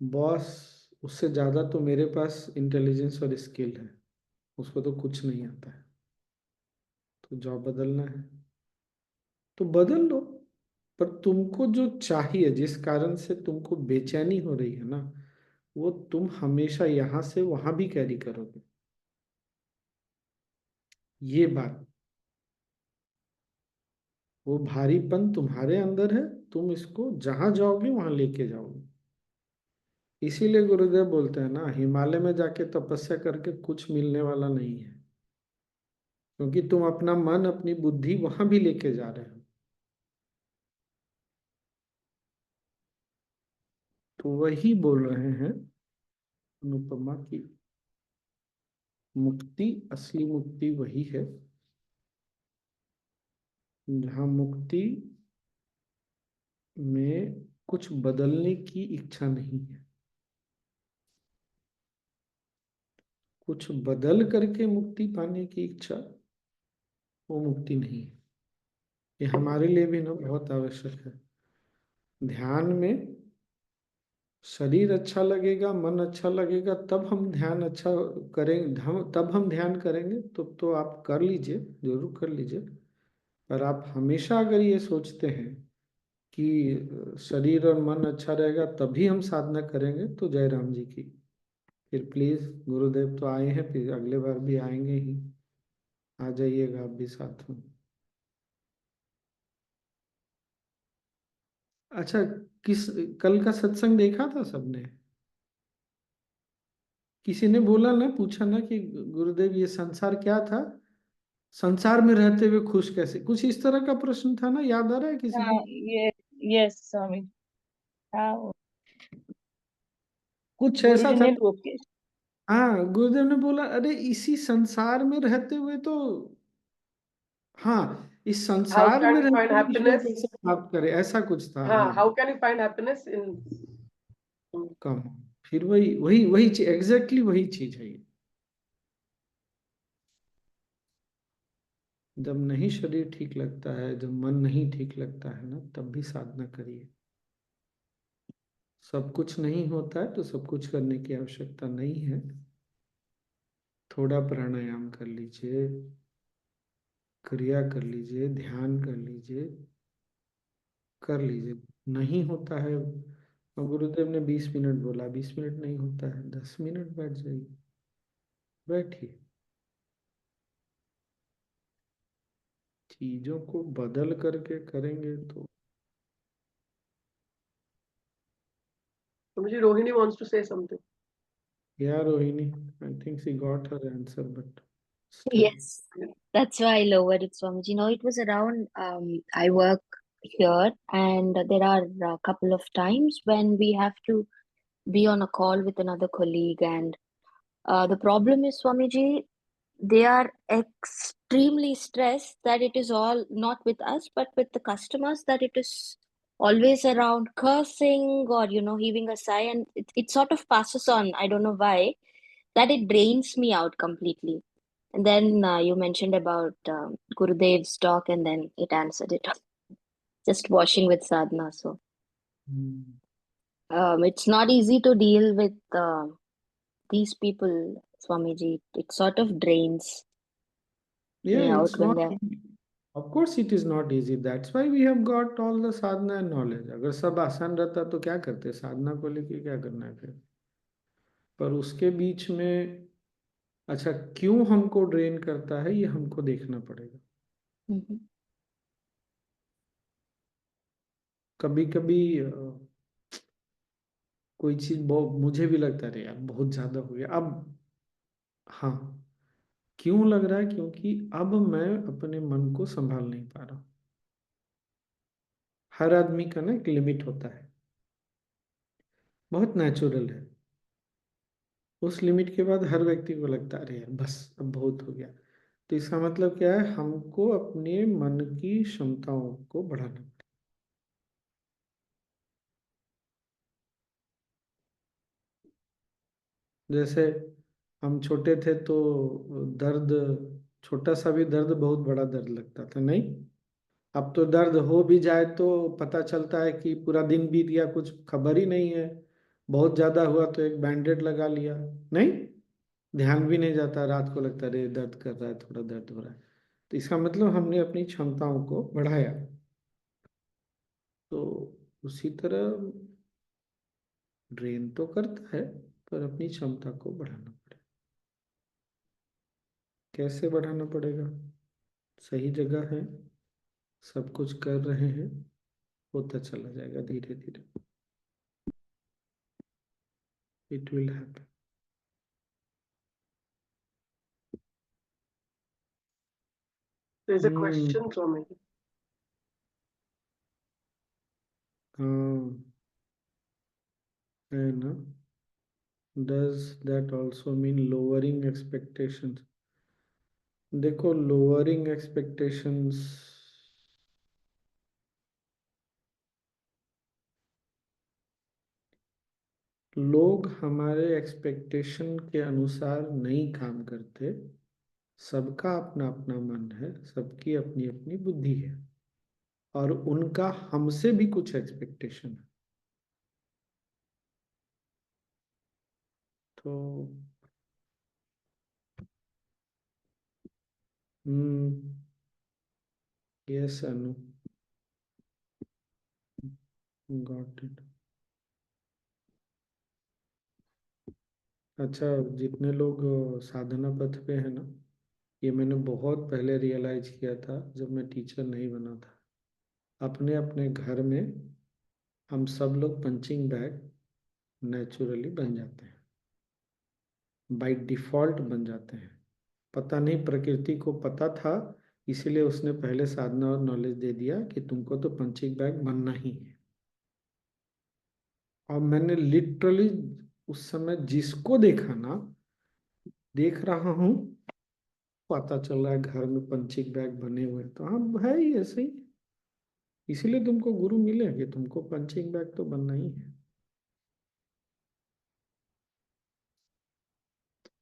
बॉस, उससे ज्यादा तो मेरे पास इंटेलिजेंस और स्किल है, उसको तो कुछ नहीं आता है, तो जॉब बदलना है तो बदल लो। पर तुमको जो चाहिए, जिस कारण से तुमको बेचैनी हो रही है ना, वो तुम हमेशा यहां से वहां भी कैरी करोगे, ये बात। वो भारीपन तुम्हारे अंदर है, तुम इसको जहां जाओगे वहां लेके जाओगे। इसीलिए गुरुदेव बोलते हैं ना, हिमालय में जाके तपस्या करके कुछ मिलने वाला नहीं है, क्योंकि तुम अपना मन, अपनी बुद्धि वहां भी लेके जा रहे हो। तो वही बोल रहे हैं अनुपमा की, मुक्ति, असली मुक्ति वही है जहाँ मुक्ति में कुछ बदलने की इच्छा नहीं है। कुछ बदल करके मुक्ति पाने की इच्छा, वो मुक्ति नहीं है। ये हमारे लिए भी ना बहुत आवश्यक है। ध्यान में शरीर अच्छा लगेगा, मन अच्छा लगेगा, तब हम ध्यान अच्छा करेंगे, तब हम ध्यान करेंगे। तो आप कर लीजिए, जरूर कर लीजिए। पर आप हमेशा अगर ये सोचते हैं कि शरीर और मन अच्छा रहेगा तभी हम साधना करेंगे, तो जय राम जी की। फिर प्लीज, गुरुदेव तो आए हैं, फिर अगले बार भी आएंगे ही, आ जाइएगा आप भी साथ में। अच्छा, किस, कल का सत्संग देखा था सबने? किसी ने बोला ना, पूछा ना कि गुरुदेव ये संसार क्या था, संसार में रहते हुए खुश कैसे, कुछ इस तरह का प्रश्न था ना, याद आ रहा है किसी हाँ, को? ये यस स्वामी। हाँ, कुछ ऐसा गुरुजी था। ने टोके। हाँ, गुरुदेव ने बोला, अरे इसी संसार में रहते हुए तो, हाँ, इस How संसार में can you find रहते हुए ईश्वर happiness? कैसे प्राप्त करे, ऐसा कुछ था। हाँ, हाँ, how can you find happiness in? कम, फिर वही वही वही चीज, एग्जैक्टली वही चीज है ये। जब नहीं शरीर ठीक लगता है, जब मन नहीं ठीक लगता है ना, तब भी साधना करिए। सब कुछ नहीं होता है तो सब कुछ करने की आवश्यकता नहीं है। थोड़ा प्राणायाम कर लीजिए, क्रिया कर लीजिए, ध्यान कर लीजिए, कर लीजिए। नहीं होता है, और गुरुदेव ने 20 मिनट बोला, 20 मिनट नहीं होता है, 10 मिनट बैठ जाइए, बैठिए। चीजों को बदल करके करेंगे तो। Swamiji, Rohini wants to say something. Yeah, Rohini, I think she got her answer, but still. Yes, that's why I lowered it, Swamiji. No, it was around, I work here, and there are a couple of times when we have to be on a call with another colleague. And the problem is, Swamiji, they are extremely stressed that it is all not with us, but with the customers, that it is always around cursing or, heaving a sigh. And it sort of passes on. I don't know why, that it drains me out completely. And then you mentioned about Gurudev's talk, and then it answered it. Just washing with sadhana. So Hmm. it's not easy to deal with these people, Swamiji. It sort of drains Yeah, me it's out when not, they're. of course it is not easy. That's why we have got all the sadhana and knowledge. अगर सब आसान रहता तो क्या करते, साधना को लेके क्या करना है फिर। पर उसके बीच में अच्छा, क्यों हमको ड्रेन करता है ये हमको देखना पड़ेगा। Mhm. कभी कभी कोई चीज बहुत, मुझे भी लगता है यार बहुत ज्यादा हो गया अब। हाँ, क्यों लग रहा है, क्योंकि अब मैं अपने मन को संभाल नहीं पा रहा हूँ। हर आदमी का ना एक लिमिट होता है, बहुत नेचुरल है। उस लिमिट के बाद हर व्यक्ति को लगता है अरे यार बस अब बहुत हो गया। तो इसका मतलब क्या है, हमको अपने मन की क्षमताओं को बढ़ाना पड़ेगा। जैसे हम छोटे थे तो दर्द, छोटा सा भी दर्द बहुत बड़ा दर्द लगता था, नहीं? अब तो दर्द हो भी जाए तो पता चलता है कि पूरा दिन बीत गया, कुछ खबर ही नहीं है। बहुत ज्यादा हुआ तो एक बैंडेड लगा लिया, नहीं? ध्यान भी नहीं जाता, रात को लगता है अरे दर्द कर रहा है, थोड़ा दर्द हो रहा है। तो इसका मतलब हमने अपनी क्षमताओं को बढ़ाया। तो उसी तरह ड्रेन तो करता है, पर अपनी क्षमता को बढ़ाना पड़ेगा। कैसे बढ़ाना पड़ेगा? सही जगह है, सब कुछ कर रहे हैं, होता चला जाएगा धीरे धीरे, it will happen. There is a question from me. हाँ, है ना? Does that also mean lowering expectations? देखो, लोअरिंग एक्सपेक्टेशंस लोग हमारे एक्सपेक्टेशन के अनुसार नहीं काम करते। सबका अपना अपना मन है, सबकी अपनी अपनी बुद्धि है, और उनका हमसे भी कुछ एक्सपेक्टेशन है। तो यस अनु, गॉट इट। अच्छा, जितने लोग साधना पथ पे है ना, ये मैंने बहुत पहले रियलाइज किया था जब मैं टीचर नहीं बना था। अपने अपने घर में हम सब लोग पंचिंग बैग नेचुरली बन जाते हैं, बाय डिफॉल्ट बन जाते हैं। पता नहीं प्रकृति को पता था, इसीलिए उसने पहले साधना और नॉलेज दे दिया कि तुमको तो पंचिंग बैग बनना ही है। और मैंने लिटरली उस समय जिसको देखा ना, देख रहा हूँ, पता चल रहा है घर में पंचिंग बैग बने हुए हैं। तो हाँ, है ही ऐसे ही। इसीलिए तुमको गुरु मिले कि तुमको पंचिंग बैग तो बनना ही है।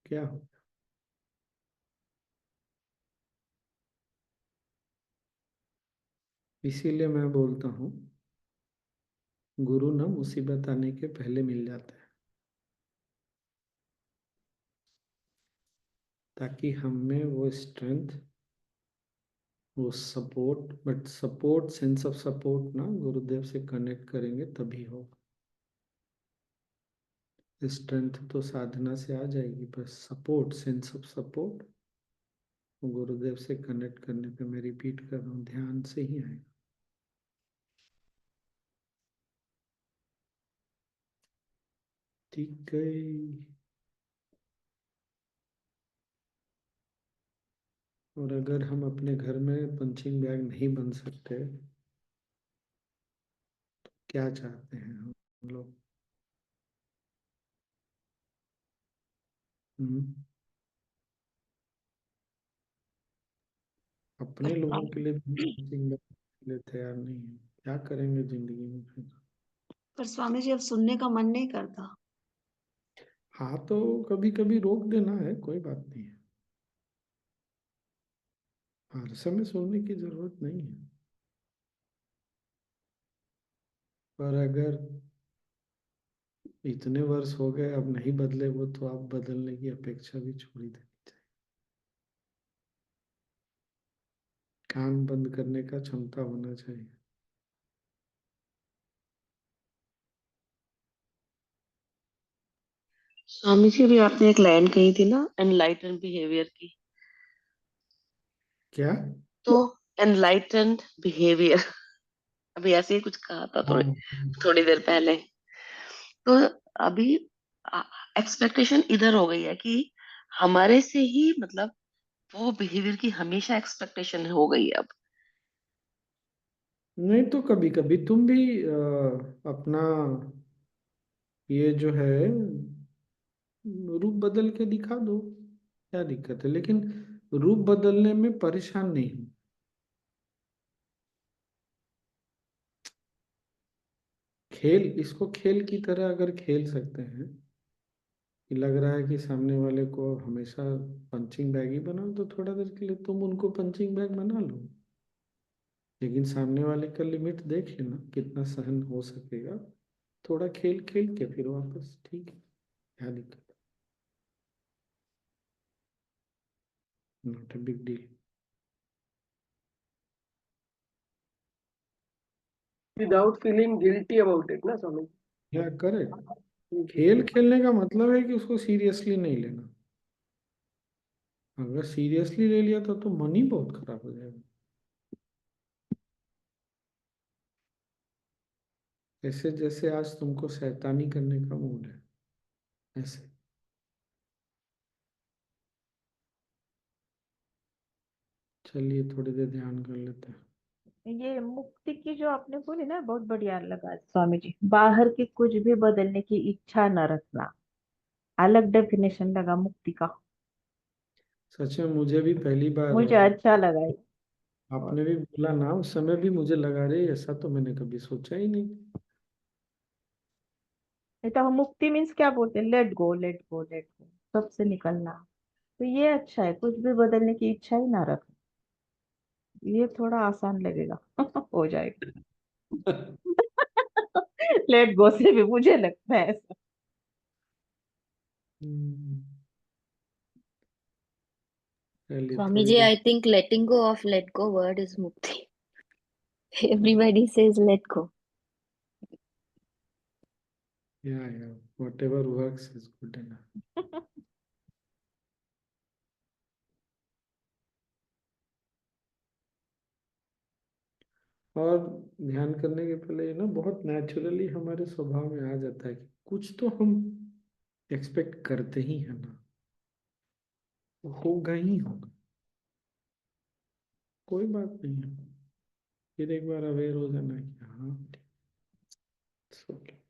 क्या हो? इसीलिए मैं बोलता हूँ, गुरु ना मुसीबत आने के पहले मिल जाता है, ताकि हम में वो स्ट्रेंथ, वो support, but support, sense of support ना गुरुदेव से कनेक्ट करेंगे तभी होगा। स्ट्रेंथ तो साधना से आ जाएगी, पर सपोर्ट, सेंस ऑफ सपोर्ट गुरुदेव से कनेक्ट करने पे, मैं रिपीट कर रहा हूँ, ध्यान से ही आएगा। ठीक है। और अगर हम अपने घर में पंचिंग बैग नहीं बन सकते, क्या चाहते हैं हम लोग? हम्म, अपने लोगों के लिए भी पंचिंग बैग के लिए तैयार नहीं है, क्या करेंगे जिंदगी में फिर? पर स्वामी जी अब सुनने का मन नहीं करता। हाँ, तो कभी कभी रोक देना है, कोई बात नहीं है। हर समय सुनने की जरूरत नहीं है। पर अगर इतने वर्ष हो गए अब नहीं बदले वो, तो आप बदलने की अपेक्षा भी छोड़ ही देनी चाहिए। कान बंद करने का क्षमता होना चाहिए। स्वामी जी अभी आपने एक लाइन कही थी ना, एनलाइटन बिहेवियर की। क्या? तो एनलाइटन बिहेवियर अभी ऐसे ही कुछ कहा था हाँ, थोड़ी देर पहले। तो अभी एक्सपेक्टेशन इधर हो गई है कि हमारे से ही मतलब वो बिहेवियर की हमेशा एक्सपेक्टेशन हो गई है अब। नहीं तो कभी कभी तुम भी अपना ये जो है रूप बदल के दिखा दो, क्या दिक्कत है? लेकिन रूप बदलने में परेशान नहीं हो। खेल, इसको खेल की तरह अगर खेल सकते हैं कि लग रहा है कि सामने वाले को हमेशा पंचिंग बैग ही बनाओ, तो थोड़ा देर के लिए तुम उनको पंचिंग बैग बना लो। लेकिन सामने वाले का लिमिट देख लेना कितना सहन हो सकेगा। थोड़ा खेल खेल के फिर वापस, ठीक है, क्या दिक्कत? Not a big deal. Without feeling guilty about it, ना स्वामी या करेक्ट। जी। खेल खेलने का मतलब है कि उसको सीरियसली नहीं लेना। अगर सीरियसली ले लिया तो मन ही बहुत खराब हो जाएगा। ऐसे जैसे आज तुमको शैतानी करने का मूड है, ऐसे। चलिए थोड़ी देर ध्यान कर लेते हैं। ये मुक्ति की जो आपने बोली ना, बहुत बढ़िया लगा स्वामी जी। बाहर की कुछ भी बदलने की इच्छा न रखना, अलग डेफिनेशन लगा मुक्ति का। सच में मुझे भी पहली बार मुझे अच्छा लगा ये। और आपने भी बोला ना, उस समय भी मुझे लगा रे ऐसा तो मैंने कभी सोचा ही नहीं। नहीं तो हम मुक्ति मीन्स क्या बोलते हैं, let go let go let go, सबसे निकलना। तो ये अच्छा है, कुछ भी बदलने की इच्छा ही ना रखना। ये थोड़ा आसान लगेगा हो जाएगा। लेट गो से भी मुझे लगता है ऐसा। हम्म, चलिए Swami थोड़ी ji, there. I think letting go of let go word is mukti. Everybody says let go. या whatever works is good enough। और ध्यान करने के पहले ये ना बहुत नेचुरली हमारे स्वभाव में आ जाता है कि कुछ तो हम एक्सपेक्ट करते ही है ना, होगा ही होगा। कोई बात नहीं है, फिर एक बार अवेयर हो जाना कि हाँ it's okay।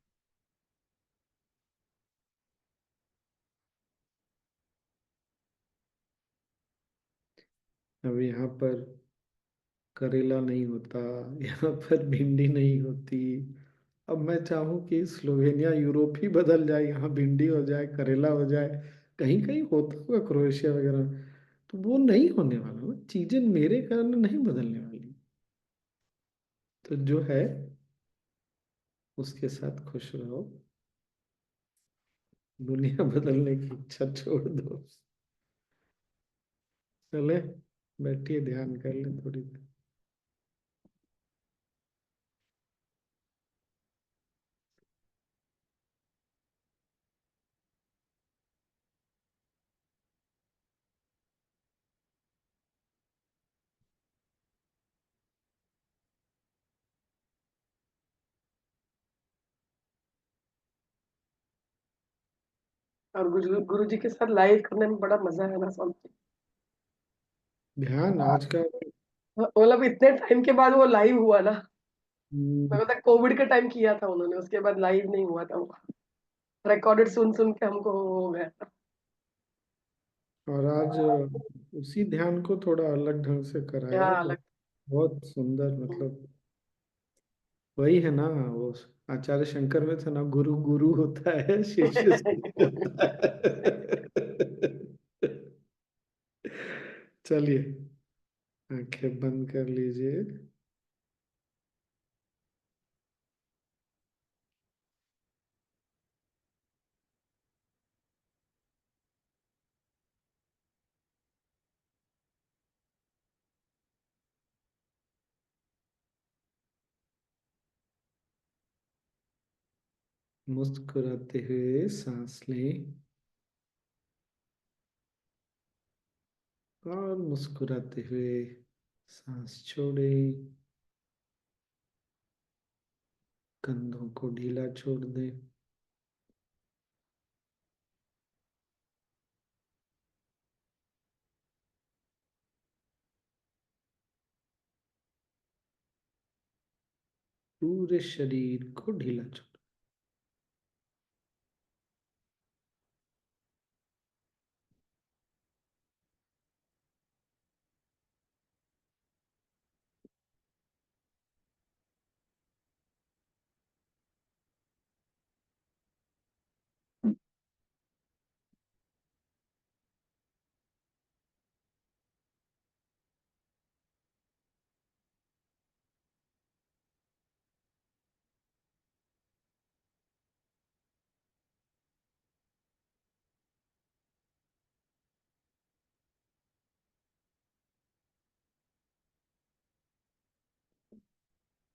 अब यहाँ पर करेला नहीं होता, यहाँ पर भिंडी नहीं होती। अब मैं चाहूँ कि स्लोवेनिया यूरोप ही बदल जाए, यहाँ भिंडी हो जाए, करेला हो जाए, कहीं कहीं होता होगा क्रोएशिया वगैरह, तो वो नहीं होने वाला ना, चीजें मेरे कारण नहीं बदलने वाली। तो जो है उसके साथ खुश रहो, दुनिया बदलने की इच्छा छोड़ दो। चले, बैठिए ध्यान कर ले थोड़ी देर। और गुरु जी के साथ लाइव करने में बड़ा मजा है ना स्वामी ध्यान आज का मतलब इतने टाइम के बाद वो लाइव हुआ ना। हम्म, मैं मतलब कोविड के टाइम किया था उन्होंने, उसके बाद लाइव नहीं हुआ था वो। रिकॉर्डेड सुन सुन के हमको हो गया था। और आज उसी ध्यान को थोड़ा अलग ढंग से कराया, क्या अलग। बहुत सुंदर। मतलब वही है ना, वो आचार्य शंकर में था ना, गुरु गुरु होता है, शिष्य शिष्य होता है। चलिए आंखें बंद कर लीजिए। मुस्कुराते हुए सांस लें। और मुस्कुराते हुए सांस छोड़े, कंधों को ढीला छोड़ दें। पूरे शरीर को ढीला छोड़।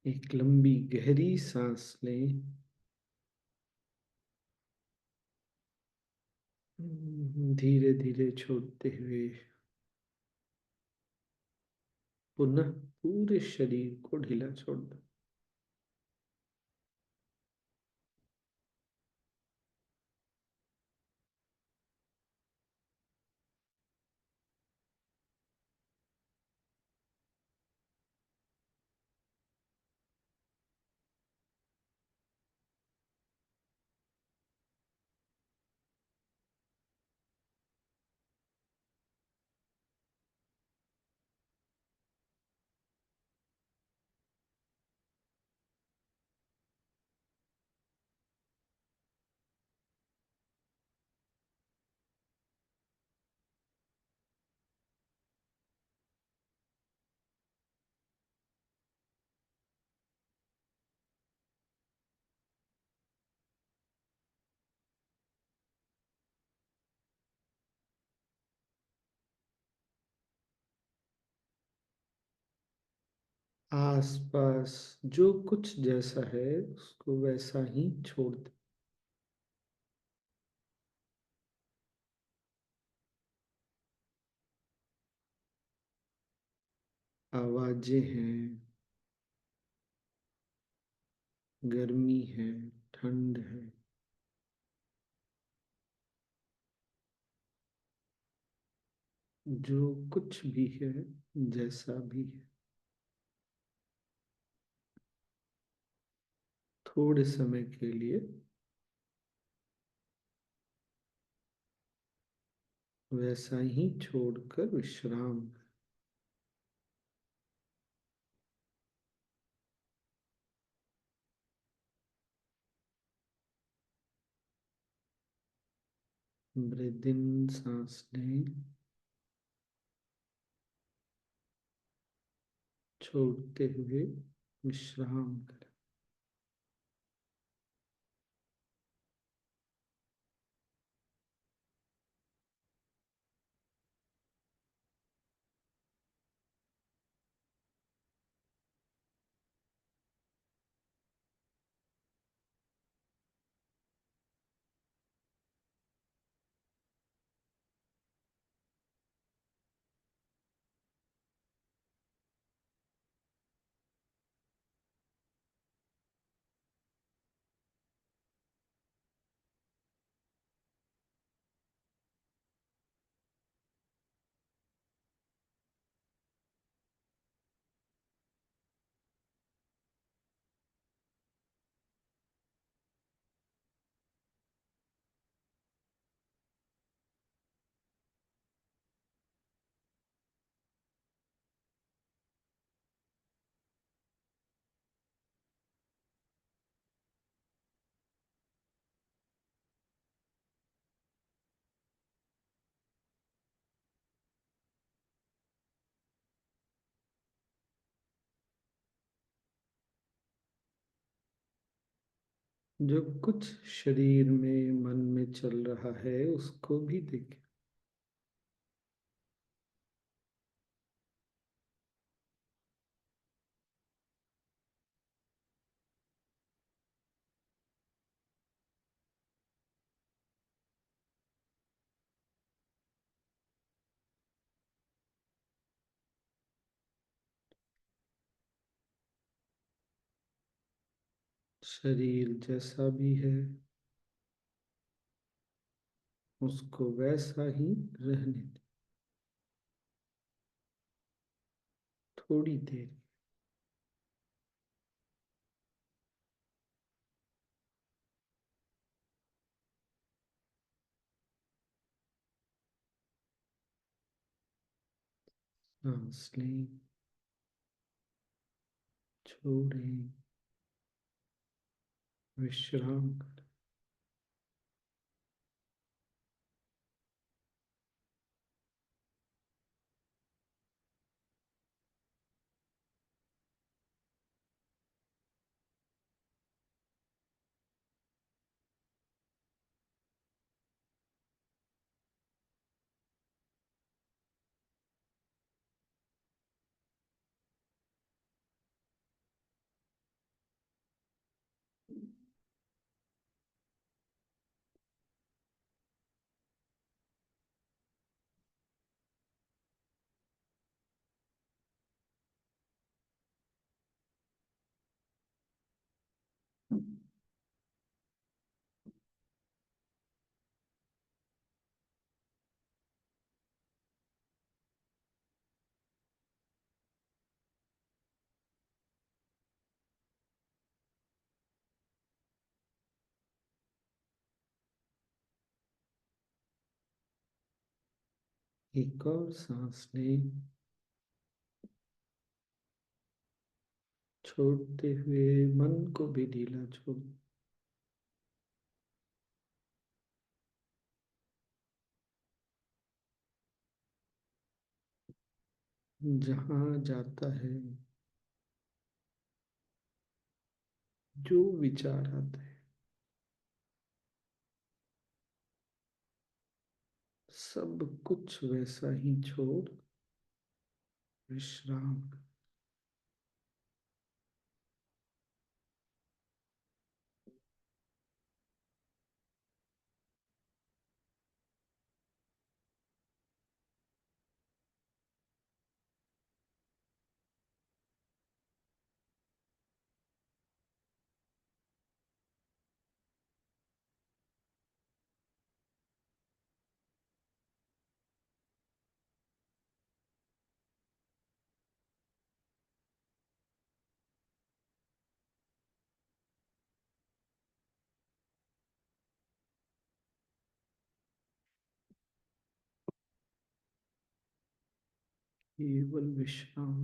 एक लंबी गहरी सांस लें। धीरे धीरे छोड़ते हुए पुनः पूरे शरीर को ढीला छोड़ दो। आसपास जो कुछ जैसा है उसको वैसा ही छोड़ दो। आवाजें हैं, गर्मी है, ठंड है, जो कुछ भी है, जैसा भी है, थोड़े समय के लिए वैसा ही छोड़कर विश्राम करें। ब्रीथ इन, सांस लें, छोड़ते हुए विश्राम करें। जो कुछ शरीर में, मन में चल रहा है उसको भी देखें। शरीर जैसा भी है उसको वैसा ही रहने दे। थोड़ी देर सांस लें, छोड़ें, विश्राम करें। एक और सांस लें, छोड़ते हुए मन को भी ढीला छोड़। जहां जाता है, जो विचार आते हैं, सब कुछ वैसा ही छोड़ विश्राम कर। केवल विश्राम।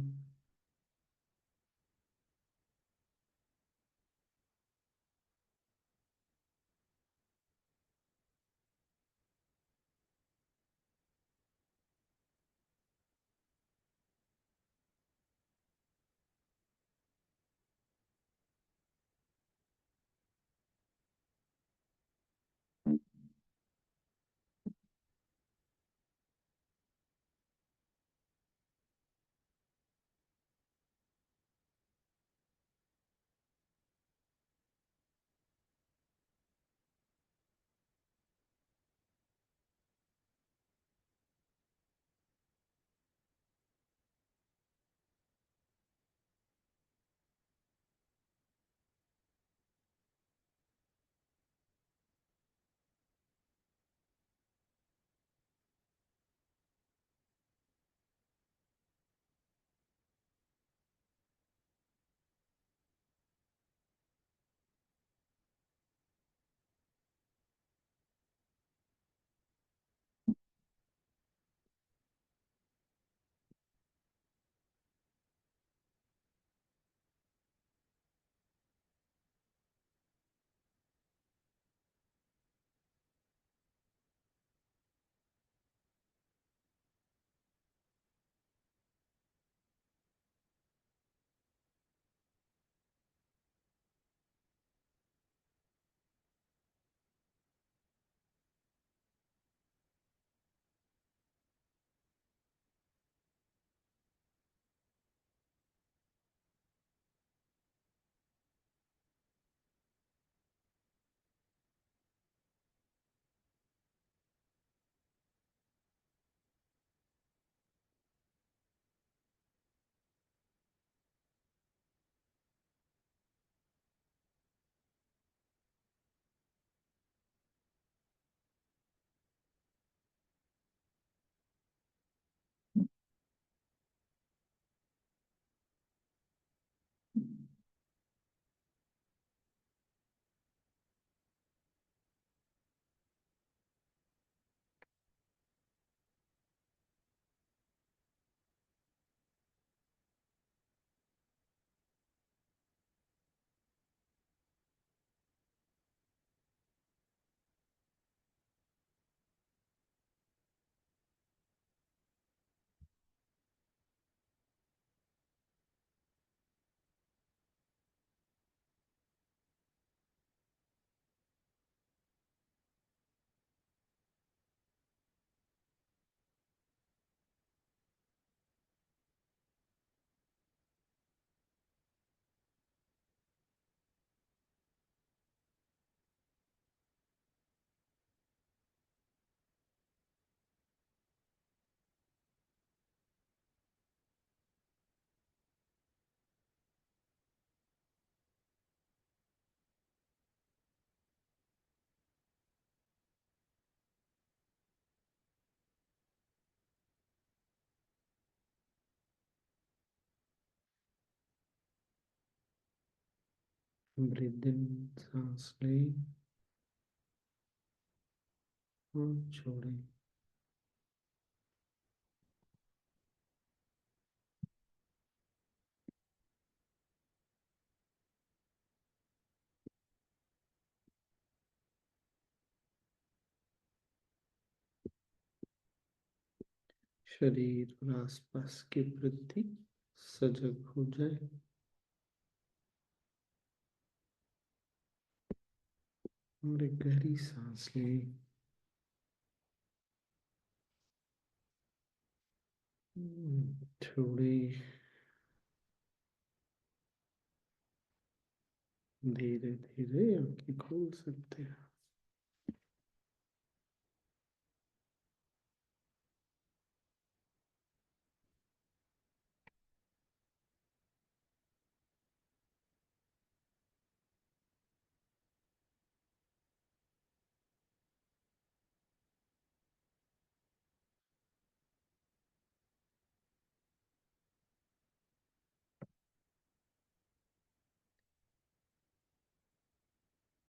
ब्रीथ इन, सांस लें और छोड़ें। शरीर और आसपास के प्रति सजग हो जाए। और एक गहरी सांस लें। छोड़ें। धीरे धीरे आंखें खोल सकते हैं।